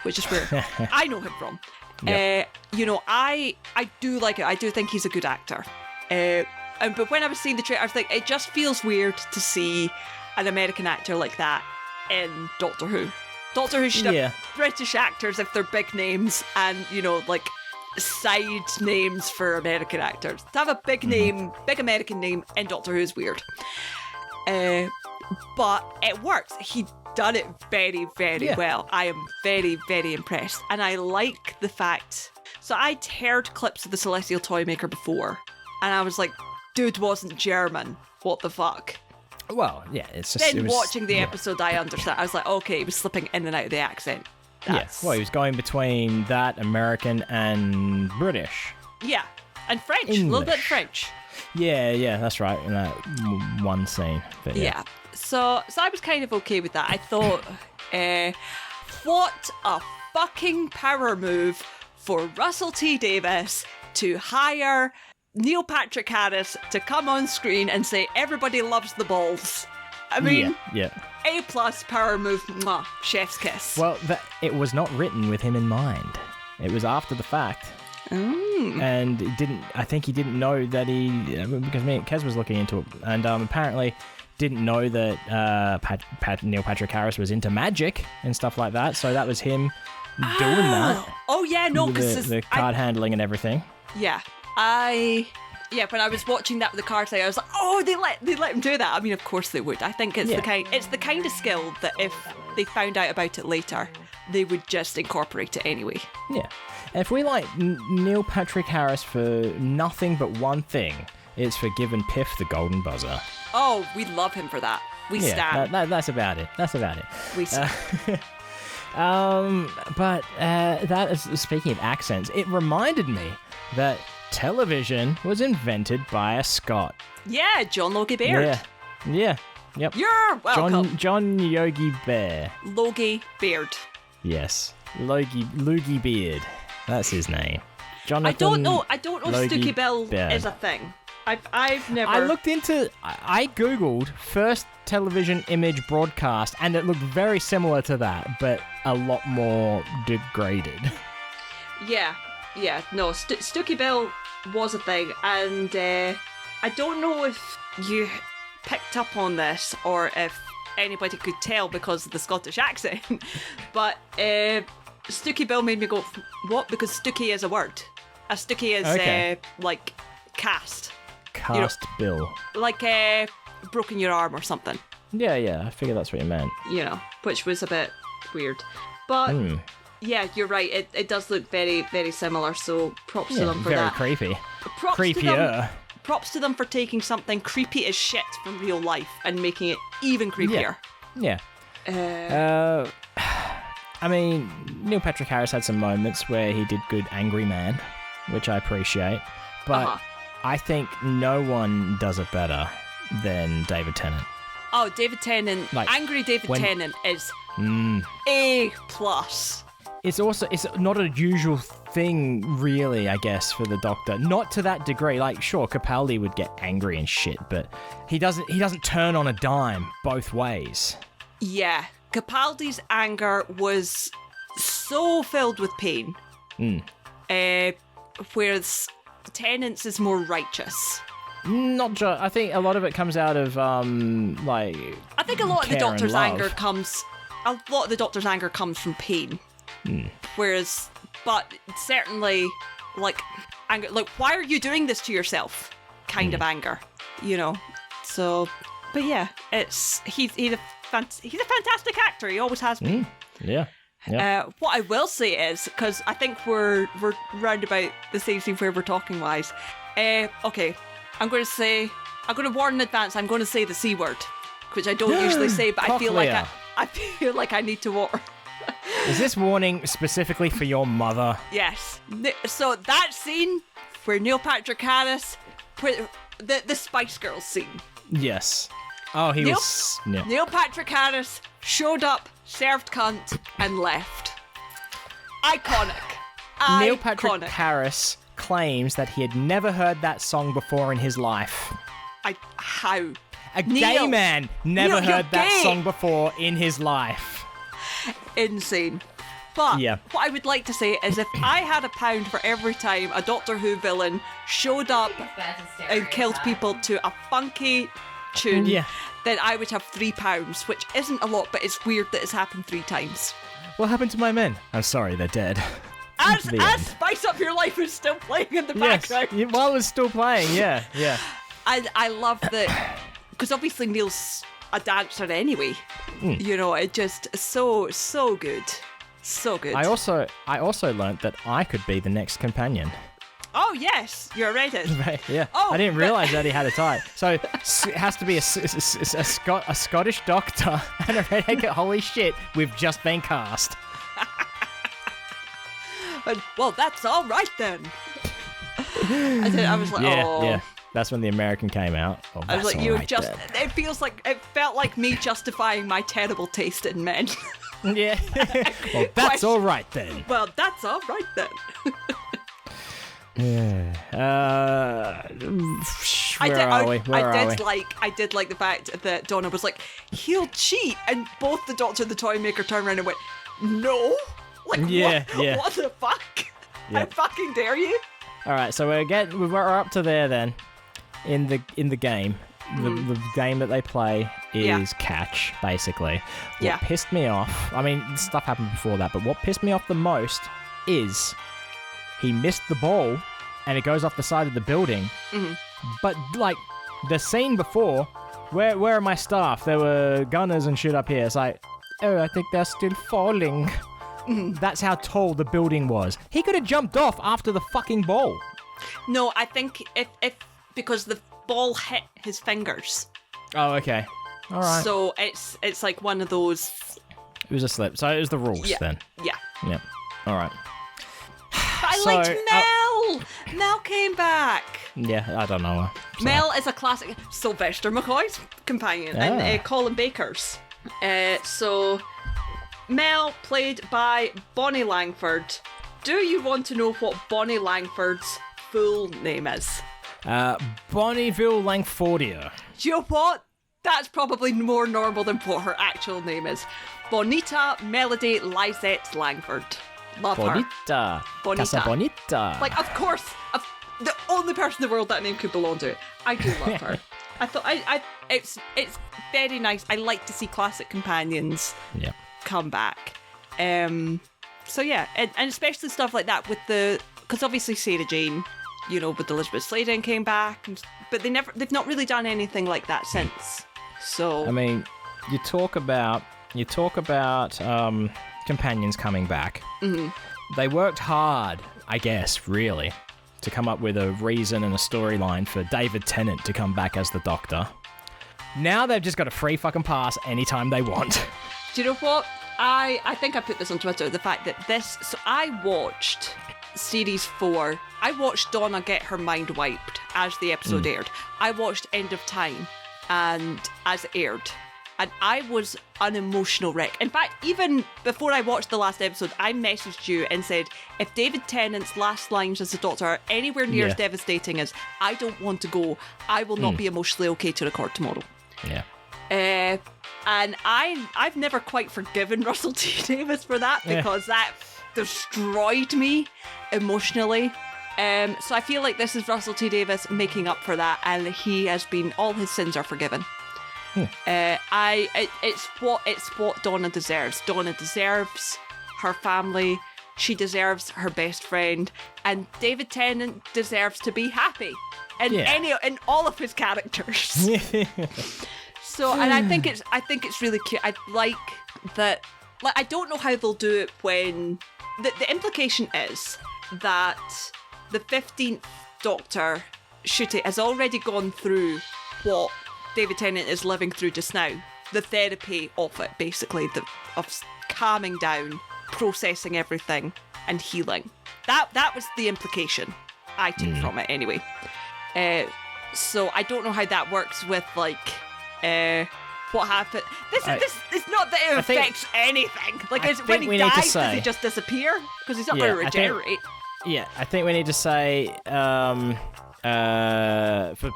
which is where I know him from. Yep. I do like it. I do think he's a good actor. But when I was seeing the trailer, I was like, it just feels weird to see an American actor like that in Doctor Who. Doctor Who should have British actors if they're big names, and, like, side names for American actors. To have a big name, big American name in Doctor Who is weird. But it works. He done it very, very well. I am very, very impressed. And I like the fact... So I'd heard clips of the Celestial Toymaker before, and I was like, dude wasn't German. What the fuck? Well, yeah, it's just... Then watching the episode, I understand. I was like, okay, he was slipping in and out of the accent. Well, he was going between that, American, and British. Yeah, and French. A little bit French. Yeah, that's right, in that one scene. But yeah. So I was kind of okay with that. I thought, what a fucking power move for Russell T Davies to hire Neil Patrick Harris to come on screen and say everybody loves the balls. I mean, A+ power move, mwah, chef's kiss. Well, it was not written with him in mind. It was after the fact. And I think he didn't know that because me and Kez was looking into it, and apparently didn't know that Neil Patrick Harris was into magic and stuff like that, so that was him doing that. Oh yeah, no, because the card handling and everything. Yeah, when I was watching that with the card thing, I was like, oh, they let him do that. I mean, of course they would. I think it's the kind of skill that if they found out about it later, they would just incorporate it anyway. Yeah. If we like Neil Patrick Harris for nothing but one thing, it's for giving Piff the golden buzzer. Oh, we love him for that. We stand. That's about it. We stand. But that is, speaking of accents, it reminded me that television was invented by a Scot. Yeah, John Logie Baird. Yeah. Yep. You're welcome. John Yogi Bear. Logie Baird. Yes. Logie Beard. That's his name. Jonathan I don't know if Stookie Bill Beard. is a thing. I've never... I googled first television image broadcast, and it looked very similar to that, but a lot more degraded. Yeah. No, Stookie Bill was a thing, and I don't know if you picked up on this or if anybody could tell because of the Scottish accent, but Stookie Bill made me go, what? Because Stookie is a word. A Stookie is like cast. Bill. Like broken your arm or something. Yeah, I figured that's what you meant. Which was a bit weird. But yeah, you're right. It does look very, very similar, so props to them for that. Very creepy. Creepier. Props to them for taking something creepy as shit from real life and making it even creepier. Yeah. I mean, Neil Patrick Harris had some moments where he did good angry man, which I appreciate, but I think no one does it better than David Tennant. Oh, David Tennant. Angry David Tennant is A+. It's not a usual thing, really, I guess, for the Doctor. Not to that degree. Like, sure, Capaldi would get angry and shit, but he doesn't turn on a dime both ways. Yeah, Capaldi's anger was so filled with pain, whereas Tennant's is more righteous. Not just. I think a lot of it comes out of I think a lot of the Doctor's anger comes from pain. Whereas, but certainly, like anger, like why are you doing this to yourself? Kind of anger, So, but yeah, he's a fantastic actor. He always has been. Yeah. What I will say is, because I think we're round about the same thing where we're talking wise. Okay, I'm going to warn in advance. I'm going to say the C word, which I don't usually say, but I feel like I need to warn. Is this warning specifically for your mother? Yes. So that scene where Neil Patrick Harris, the Spice Girls scene. Yes. Oh, Neil Patrick Harris showed up, served cunt, and left. Iconic. Neil Patrick Harris claims that he had never heard that song before in his life. How? Gay man never heard that song before in his life. Insane. But what I would like to say is if I had £1 for every time a Doctor Who villain showed up and killed people to a funky tune, then I would have £3, which isn't a lot, but it's weird that it's happened 3 times. What happened to my men? I'm sorry, they're dead. As Spice Up Your Life is still playing in the background. While it was still playing, yeah. And I love that, because obviously Neil's a dancer anyway. You know, it just so good. So good. I also learnt that I could be the next companion. Oh, yes, you're redhead. Yeah. Oh, I didn't realise that he had a tie. So it has to be a Scottish doctor and a redhead. Holy shit, we've just been cast. Well, that's all right then. I was like, oh. Yeah. That's when the American came out. Oh, I was like, you right just. then. It felt like me justifying my terrible taste in men. Yeah. Well, that's all right then. Well, that's all right then. Yeah. I did like the fact that Donna was like, he'll cheat, and both the Doctor and the toy maker turned around and went, no. Like, what the fuck? Yep. I fucking dare you. All right, so we're up to there then. In the game, the game that they play is catch, basically. What pissed me off, I mean, stuff happened before that, but what pissed me off the most is he missed the ball and it goes off the side of the building. But, like, the scene before, where are my staff? There were gunners and shit up here. It's like, oh, I think they're still falling. That's how tall the building was. He could have jumped off after the fucking ball. No, I think if because the ball hit his fingers. Oh, okay. All right. So it's like one of those. It was a slip. So it was the rules then. Yeah. Yeah. All right. But I liked Mel. Mel came back. Yeah, I don't know. So. Mel is a classic. Sylvester McCoy's companion and Colin Baker's. So Mel, played by Bonnie Langford. Do you want to know what Bonnie Langford's full name is? Bonneville Langfordia. Do you know what? That's probably more normal than what her actual name is. Bonita Melody Lizette Langford. Love Bonita. her. Casa Bonita. Like, of course, the only person in the world that name could belong to. I do love her. I thought it's very nice. I like to see classic companions come back. So yeah, and especially stuff like that with because obviously Sarah Jane, you know, with Elizabeth Sladen came back, but they've not really done anything like that since. So I mean, you talk about companions coming back. They worked hard, I guess, really, to come up with a reason and a storyline for David Tennant to come back as the Doctor. Now they've just got a free fucking pass anytime they want. Do you know what? I think I put this on Twitter, the fact that so I watched series 4. I watched Donna get her mind wiped as the episode aired. I watched End of Time and as it aired. And I was an emotional wreck. In fact, even before I watched the last episode, I messaged you and said, if David Tennant's last lines as the Doctor are anywhere near as devastating as I don't want to go, I will not be emotionally okay to record tomorrow. Yeah. And I've never quite forgiven Russell T Davies for that, because that destroyed me emotionally. So I feel like this is Russell T Davies making up for that, and all his sins are forgiven. It's what Donna deserves. Donna deserves her family. She deserves her best friend, and David Tennant deserves to be happy in all of his characters. So, and I think it's really cute. I like that. Like, I don't know how they'll do it when the implication is that the 15th Doctor has already gone through what David Tennant is living through just now. The therapy of it, basically, of calming down, processing everything, and healing. That was the implication I took from it, anyway. So I don't know how that works with, like, what happened. This is not that it affects anything. Like, when he dies, does he just disappear? Because he's not going to regenerate. I think we need to say, for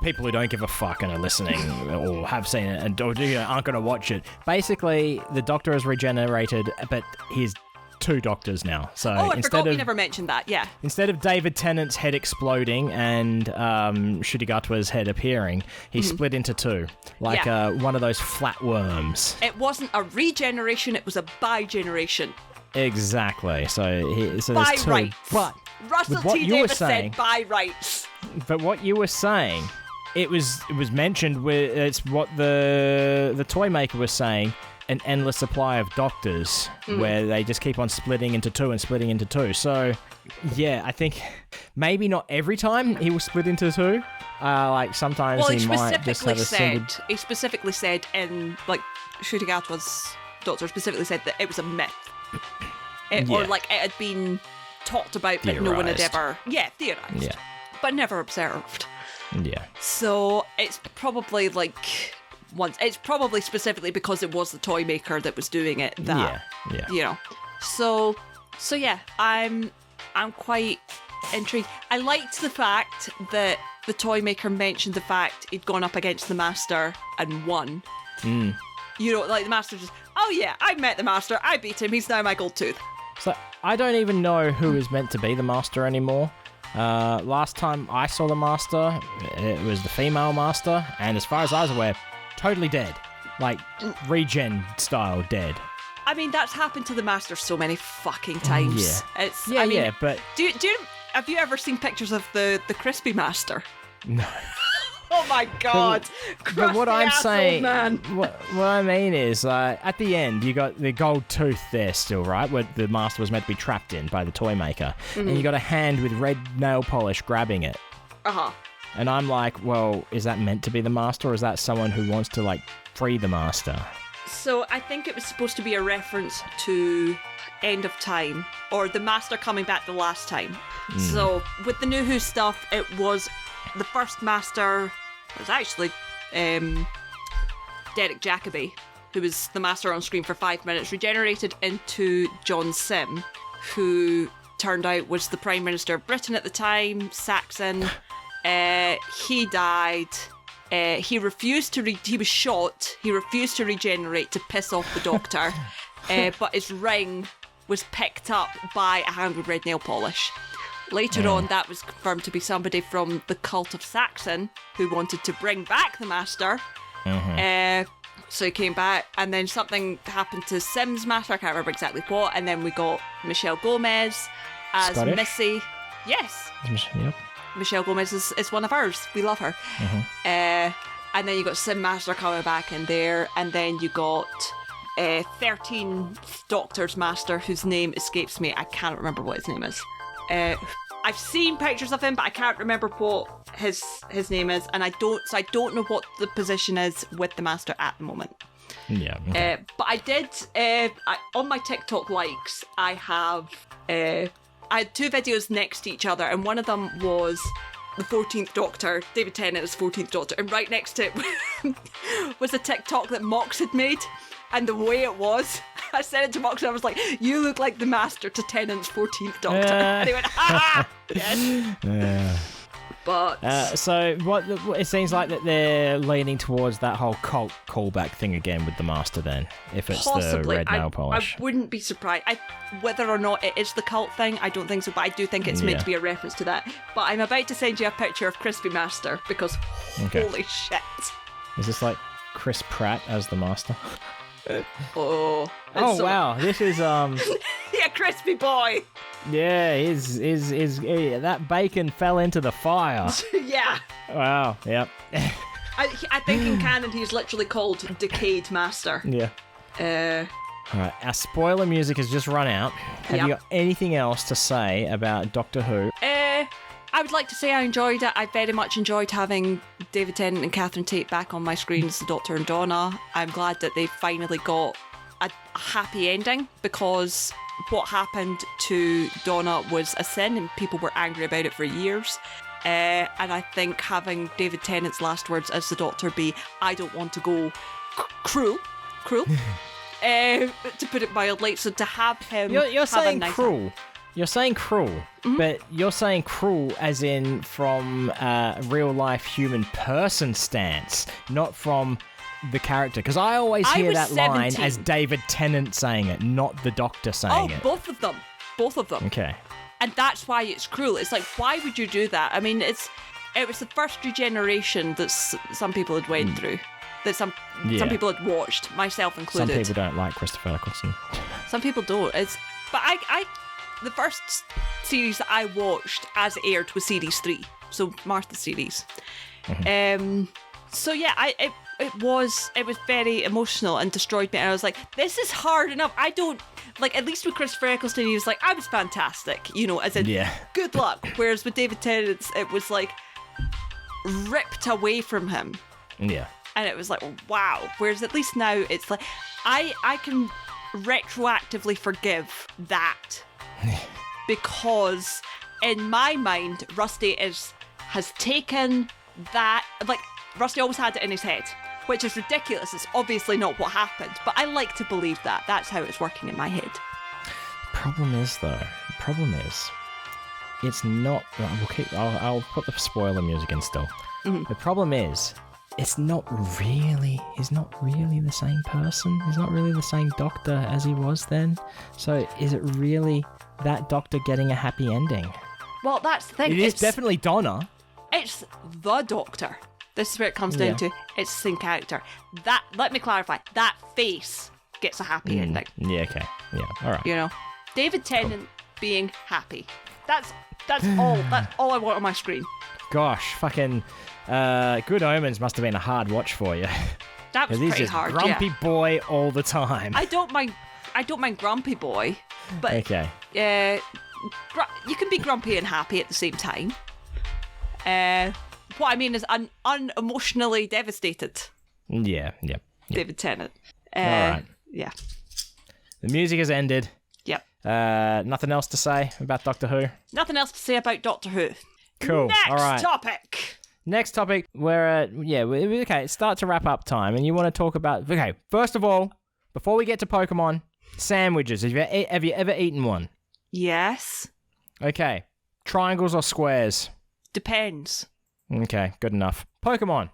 people who don't give a fuck and are listening or have seen it and aren't going to watch it, basically the Doctor is regenerated, but he's 2 Doctors now. So I forgot we never mentioned that. Yeah. Instead of David Tennant's head exploding and Shudigatwa's head appearing, he split into 2, like one of those flatworms. It wasn't a regeneration; it was a bi-generation. Exactly. So there's by two. rights. But Russell with what T you were Davies saying, said by rights. but what you were saying, it was mentioned with it's what the toy maker was saying. An endless supply of doctors where they just keep on splitting into two and splitting into two. So, yeah, I think maybe not every time he will split into two. Like sometimes he might just have a single. He specifically said in like Shurigata's doctor specifically said that it was a myth, or like it had been talked about, but no one had ever theorized, but never observed. Yeah. So it's probably like. It's probably specifically because it was the toy maker that was doing it that you know. So yeah, I'm quite intrigued. I liked the fact that the toy maker mentioned the fact he'd gone up against the master and won. You know, like the master just, oh yeah, I met the master, I beat him, he's now my gold tooth. So I don't even know who is meant to be the master anymore. Last time I saw the master, it was the female master, and as far as I was aware, totally dead. Like, regen style dead. I mean, that's happened to the master so many fucking times. Yeah. But have you ever seen pictures of the crispy master? No. Oh my god. But what I'm saying, man. what I mean is, at the end, you got the gold tooth there still, right? Where the master was meant to be trapped in by the toy maker. And you got a hand with red nail polish grabbing it. Uh-huh. And I'm like, well, is that meant to be the master, or is that someone who wants to, like, free the master? So I think it was supposed to be a reference to End of Time, or the master coming back the last time. So with the New Who stuff, it was the first master, it was actually Derek Jacobi, who was the master on screen for 5 minutes, regenerated into John Sim, who turned out was the Prime Minister of Britain at the time, Saxon. He died. He refused to. He was shot. He refused to regenerate to piss off the doctor. But his ring was picked up by a hand with red nail polish. Later on, that was confirmed to be somebody from the cult of Saxon who wanted to bring back the master. So he came back, and then something happened to Sim's master. I can't remember exactly what. And then we got Michelle Gomez as Scottish? Missy. Yes. Yep. Michelle Gomez is one of ours. We love her. And then you got Sim Master coming back in there, and then you got 13th Doctor's Master, whose name escapes me. I can't remember what his name is. I've seen pictures of him, but I can't remember what his name is, and I don't know what the position is with the Master at the moment. Yeah. Okay. But I did on my TikTok likes, I had two videos next to each other, and one of them was the 14th Doctor, David Tennant as 14th Doctor, and right next to it was a TikTok that Mox had made, and the way it was, I sent it to Mox and I was like, you look like the Master to Tennant's 14th Doctor. And he went, ha! Yes. But so what? It seems like that they're leaning towards that whole cult callback thing again with the master. Then, if it's possibly, the red nail polish, I wouldn't be surprised. Whether or not it is the cult thing, I don't think so. But I do think it's meant to be a reference to that. But I'm about to send you a picture of Crispy Master because holy shit! Is this like Chris Pratt as the master? Oh wow! This is yeah, Crispy boy. Yeah, that bacon fell into the fire. Yeah. Wow. Yep. I think in canon he's literally called Decayed Master. Yeah. All right, our spoiler music has just run out. Have you got anything else to say about Doctor Who? I would like to say I enjoyed it. I very much enjoyed having David Tennant and Catherine Tate back on my screen as the Doctor and Donna. I'm glad that they finally got a happy ending, because what happened to Donna was a sin and people were angry about it for years. And I think having David Tennant's last words as the Doctor be, I don't want to go cruel, to put it mildly. So to have him You're saying nice cruel. You're saying cruel, but you're saying cruel as in from a real-life human person stance, not from the character. Because I always hear that 17. line as David Tennant saying it, not the Doctor saying it. Both of them. Okay. And that's why it's cruel. It's like, why would you do that? I mean, it was the first regeneration that some people had went through, that some people had watched, myself included. Some people don't like Christopher Eccleston. Some people don't. But the first series that I watched as it aired was series 3, so Martha series. So yeah, it was very emotional and destroyed me. And I was like, this is hard enough. I don't like. At least with Christopher Eccleston, he was like, I was fantastic, as in good luck. Whereas with David Tennant, it was like ripped away from him. Yeah. And it was like, wow. Whereas at least now it's like, I can retroactively forgive that because in my mind, Rusty has taken that, like, Rusty always had it in his head, which is ridiculous. It's obviously not what happened, but I like to believe that. That's how it's working in my head. Problem is, it's not. I'll put the spoiler music in still. The problem is, he's not really the same person. He's not really the same Doctor as he was then. So is it really that Doctor getting a happy ending? Well, that's the thing. It is definitely Donna. It's the Doctor. This is where it comes down to. It's the same character. That, let me clarify, that face gets a happy ending. Yeah, okay. Yeah, all right. David Tennant being happy. That's all. That's all I want on my screen. Gosh, fucking Good Omens must have been a hard watch for you. That was pretty hard. He's just grumpy boy all the time. I don't mind grumpy boy, but okay. You can be grumpy and happy at the same time. What I mean is unemotionally devastated. Yeah. David Tennant. All right. Yeah. The music has ended. Yep. Nothing else to say about Doctor Who? Nothing else to say about Doctor Who. Cool. All right. Next topic. Okay, it's start to wrap up time, and you want to talk about... Okay, first of all, before we get to Pokemon, sandwiches. Have you ever eaten one? Yes. Okay, triangles or squares? Depends. Okay, good enough. Pokemon,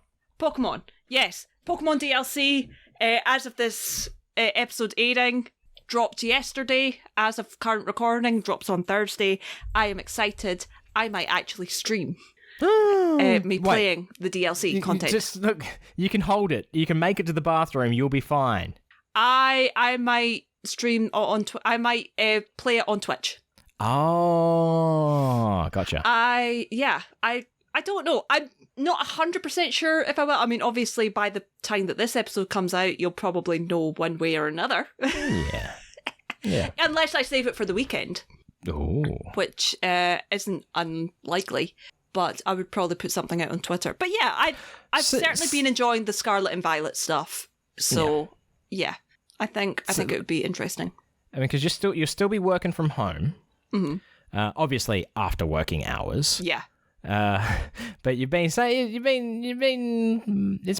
yes. Pokemon DLC, as of this episode airing, dropped yesterday. As of current recording, drops on Thursday. I am excited. I might actually stream playing the DLC content. Just look, you can hold it. You can make it to the bathroom. You'll be fine. I might stream I might play it on Twitch. Oh, gotcha. I don't know. I'm not 100% sure if I will. I mean, obviously, by the time that this episode comes out, you'll probably know one way or another. Yeah. Unless I save it for the weekend. Oh. Which isn't unlikely. But I would probably put something out on Twitter. But yeah, I've certainly been enjoying the Scarlet and Violet stuff. So, yeah I think it would be interesting. I mean, because you'll still be working from home. Mm-hmm. Obviously, after working hours. Yeah. But it's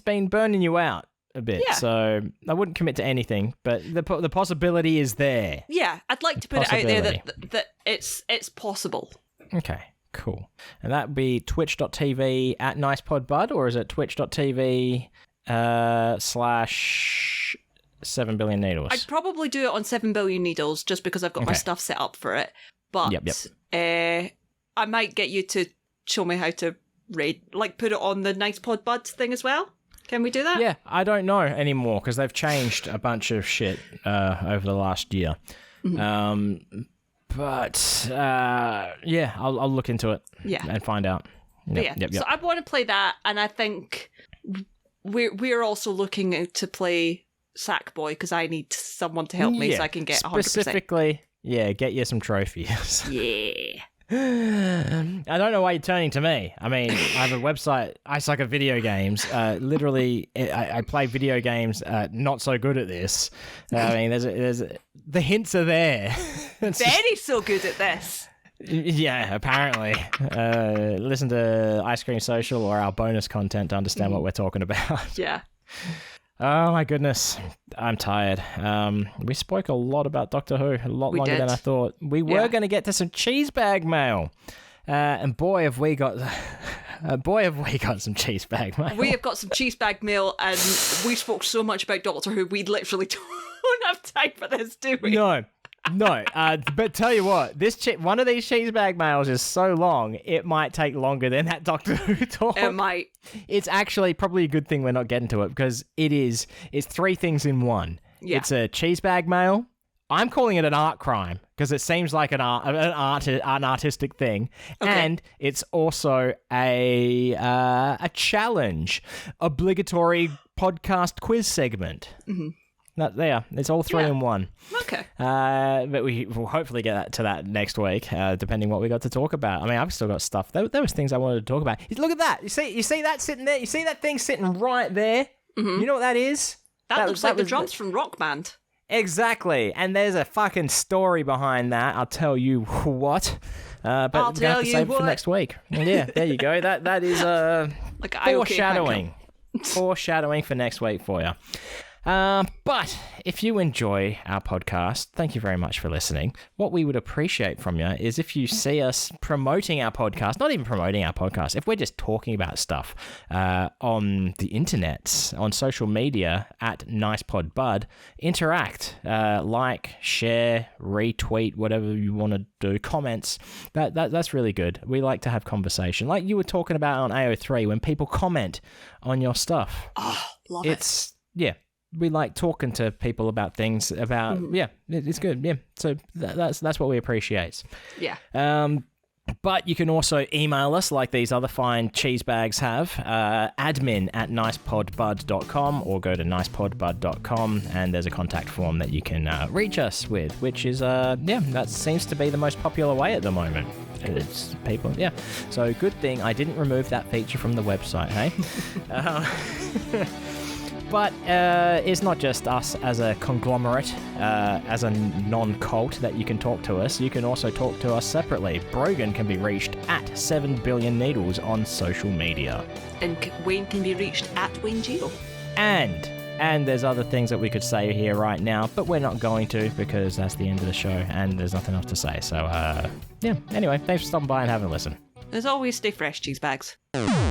been burning you out a bit. Yeah. So I wouldn't commit to anything, but the possibility is there. Yeah, I'd like to put it out there that it's possible. Okay, cool. And that would be twitch.tv @NicePodBud, or is it twitch.tv /7 billion needles? I'd probably do it on 7 billion needles just because I've got my stuff set up for it. But I might get you to show me how to put it on the Nice Pod Buds thing as well. Can we do that? Yeah, I don't know anymore because they've changed a bunch of shit over the last year. Mm-hmm. I'll look into it. And find out. Yep. So I want to play that, and I think we're also looking to play Sackboy because I need someone to help me so I can get 100%. Specifically, get you some trophies. Yeah. I don't know why you're turning to me. I mean, I have a website. I suck at video games. Literally, I play video games. Not so good at this. I mean, there's the hints are there. Very so good at this. Yeah, apparently. Listen to Ice Cream Social or our bonus content to understand what we're talking about. Yeah. Oh my goodness, I'm tired. We spoke a lot about Doctor Who, a lot longer than I thought. We were going to get to some cheese bag mail, and boy have we got some cheese bag mail. We have got some cheese bag mail, and we spoke so much about Doctor Who, we literally don't have time for this, do we? No. But tell you what, one of these cheese bag mails is so long, it might take longer than that Doctor Who talk. It might. It's actually probably a good thing we're not getting to it because it's 3 things in one. Yeah. It's a cheese bag mail, I'm calling it an art crime because it seems like an artistic thing, and it's also a challenge, obligatory podcast quiz segment. Mm-hmm. It's all three in one. Okay. But we will hopefully get to that next week, depending what we got to talk about. I mean, I've still got stuff. There was things I wanted to talk about. Look at that. You see that sitting there? You see that thing sitting right there? Mm-hmm. You know what that is? That looks like the drums from Rock Band. Exactly. And there's a fucking story behind that. I'll tell you what. But I'll tell have to you save what. It for next week. Yeah, there you go. That is like foreshadowing. Foreshadowing for next week for you. But if you enjoy our podcast, thank you very much for listening. What we would appreciate from you is if you see us promoting our podcast, not even promoting our podcast, if we're just talking about stuff on the internet, on social media at NicePodBud, interact, like, share, retweet, whatever you want to do, comments. That's really good. We like to have conversation. Like you were talking about on AO3 when people comment on your stuff. Oh, love it. Yeah. We like talking to people about things, it's good, yeah. So that's what we appreciate. Yeah. But you can also email us like these other fine cheese bags have, admin@nicepodbud.com, or go to nicepodbud.com, and there's a contact form that you can reach us with, which is, that seems to be the most popular way at the moment. It's people, yeah. So good thing I didn't remove that feature from the website, hey? But it's not just us as a conglomerate, as a non-cult that you can talk to us. You can also talk to us separately. Brogan can be reached at 7 Billion Needles on social media. And Wayne can be reached at Wayne Jingle. And there's other things that we could say here right now, but we're not going to because that's the end of the show and there's nothing else to say. So, Anyway, thanks for stopping by and having a listen. As always, stay fresh, cheese bags.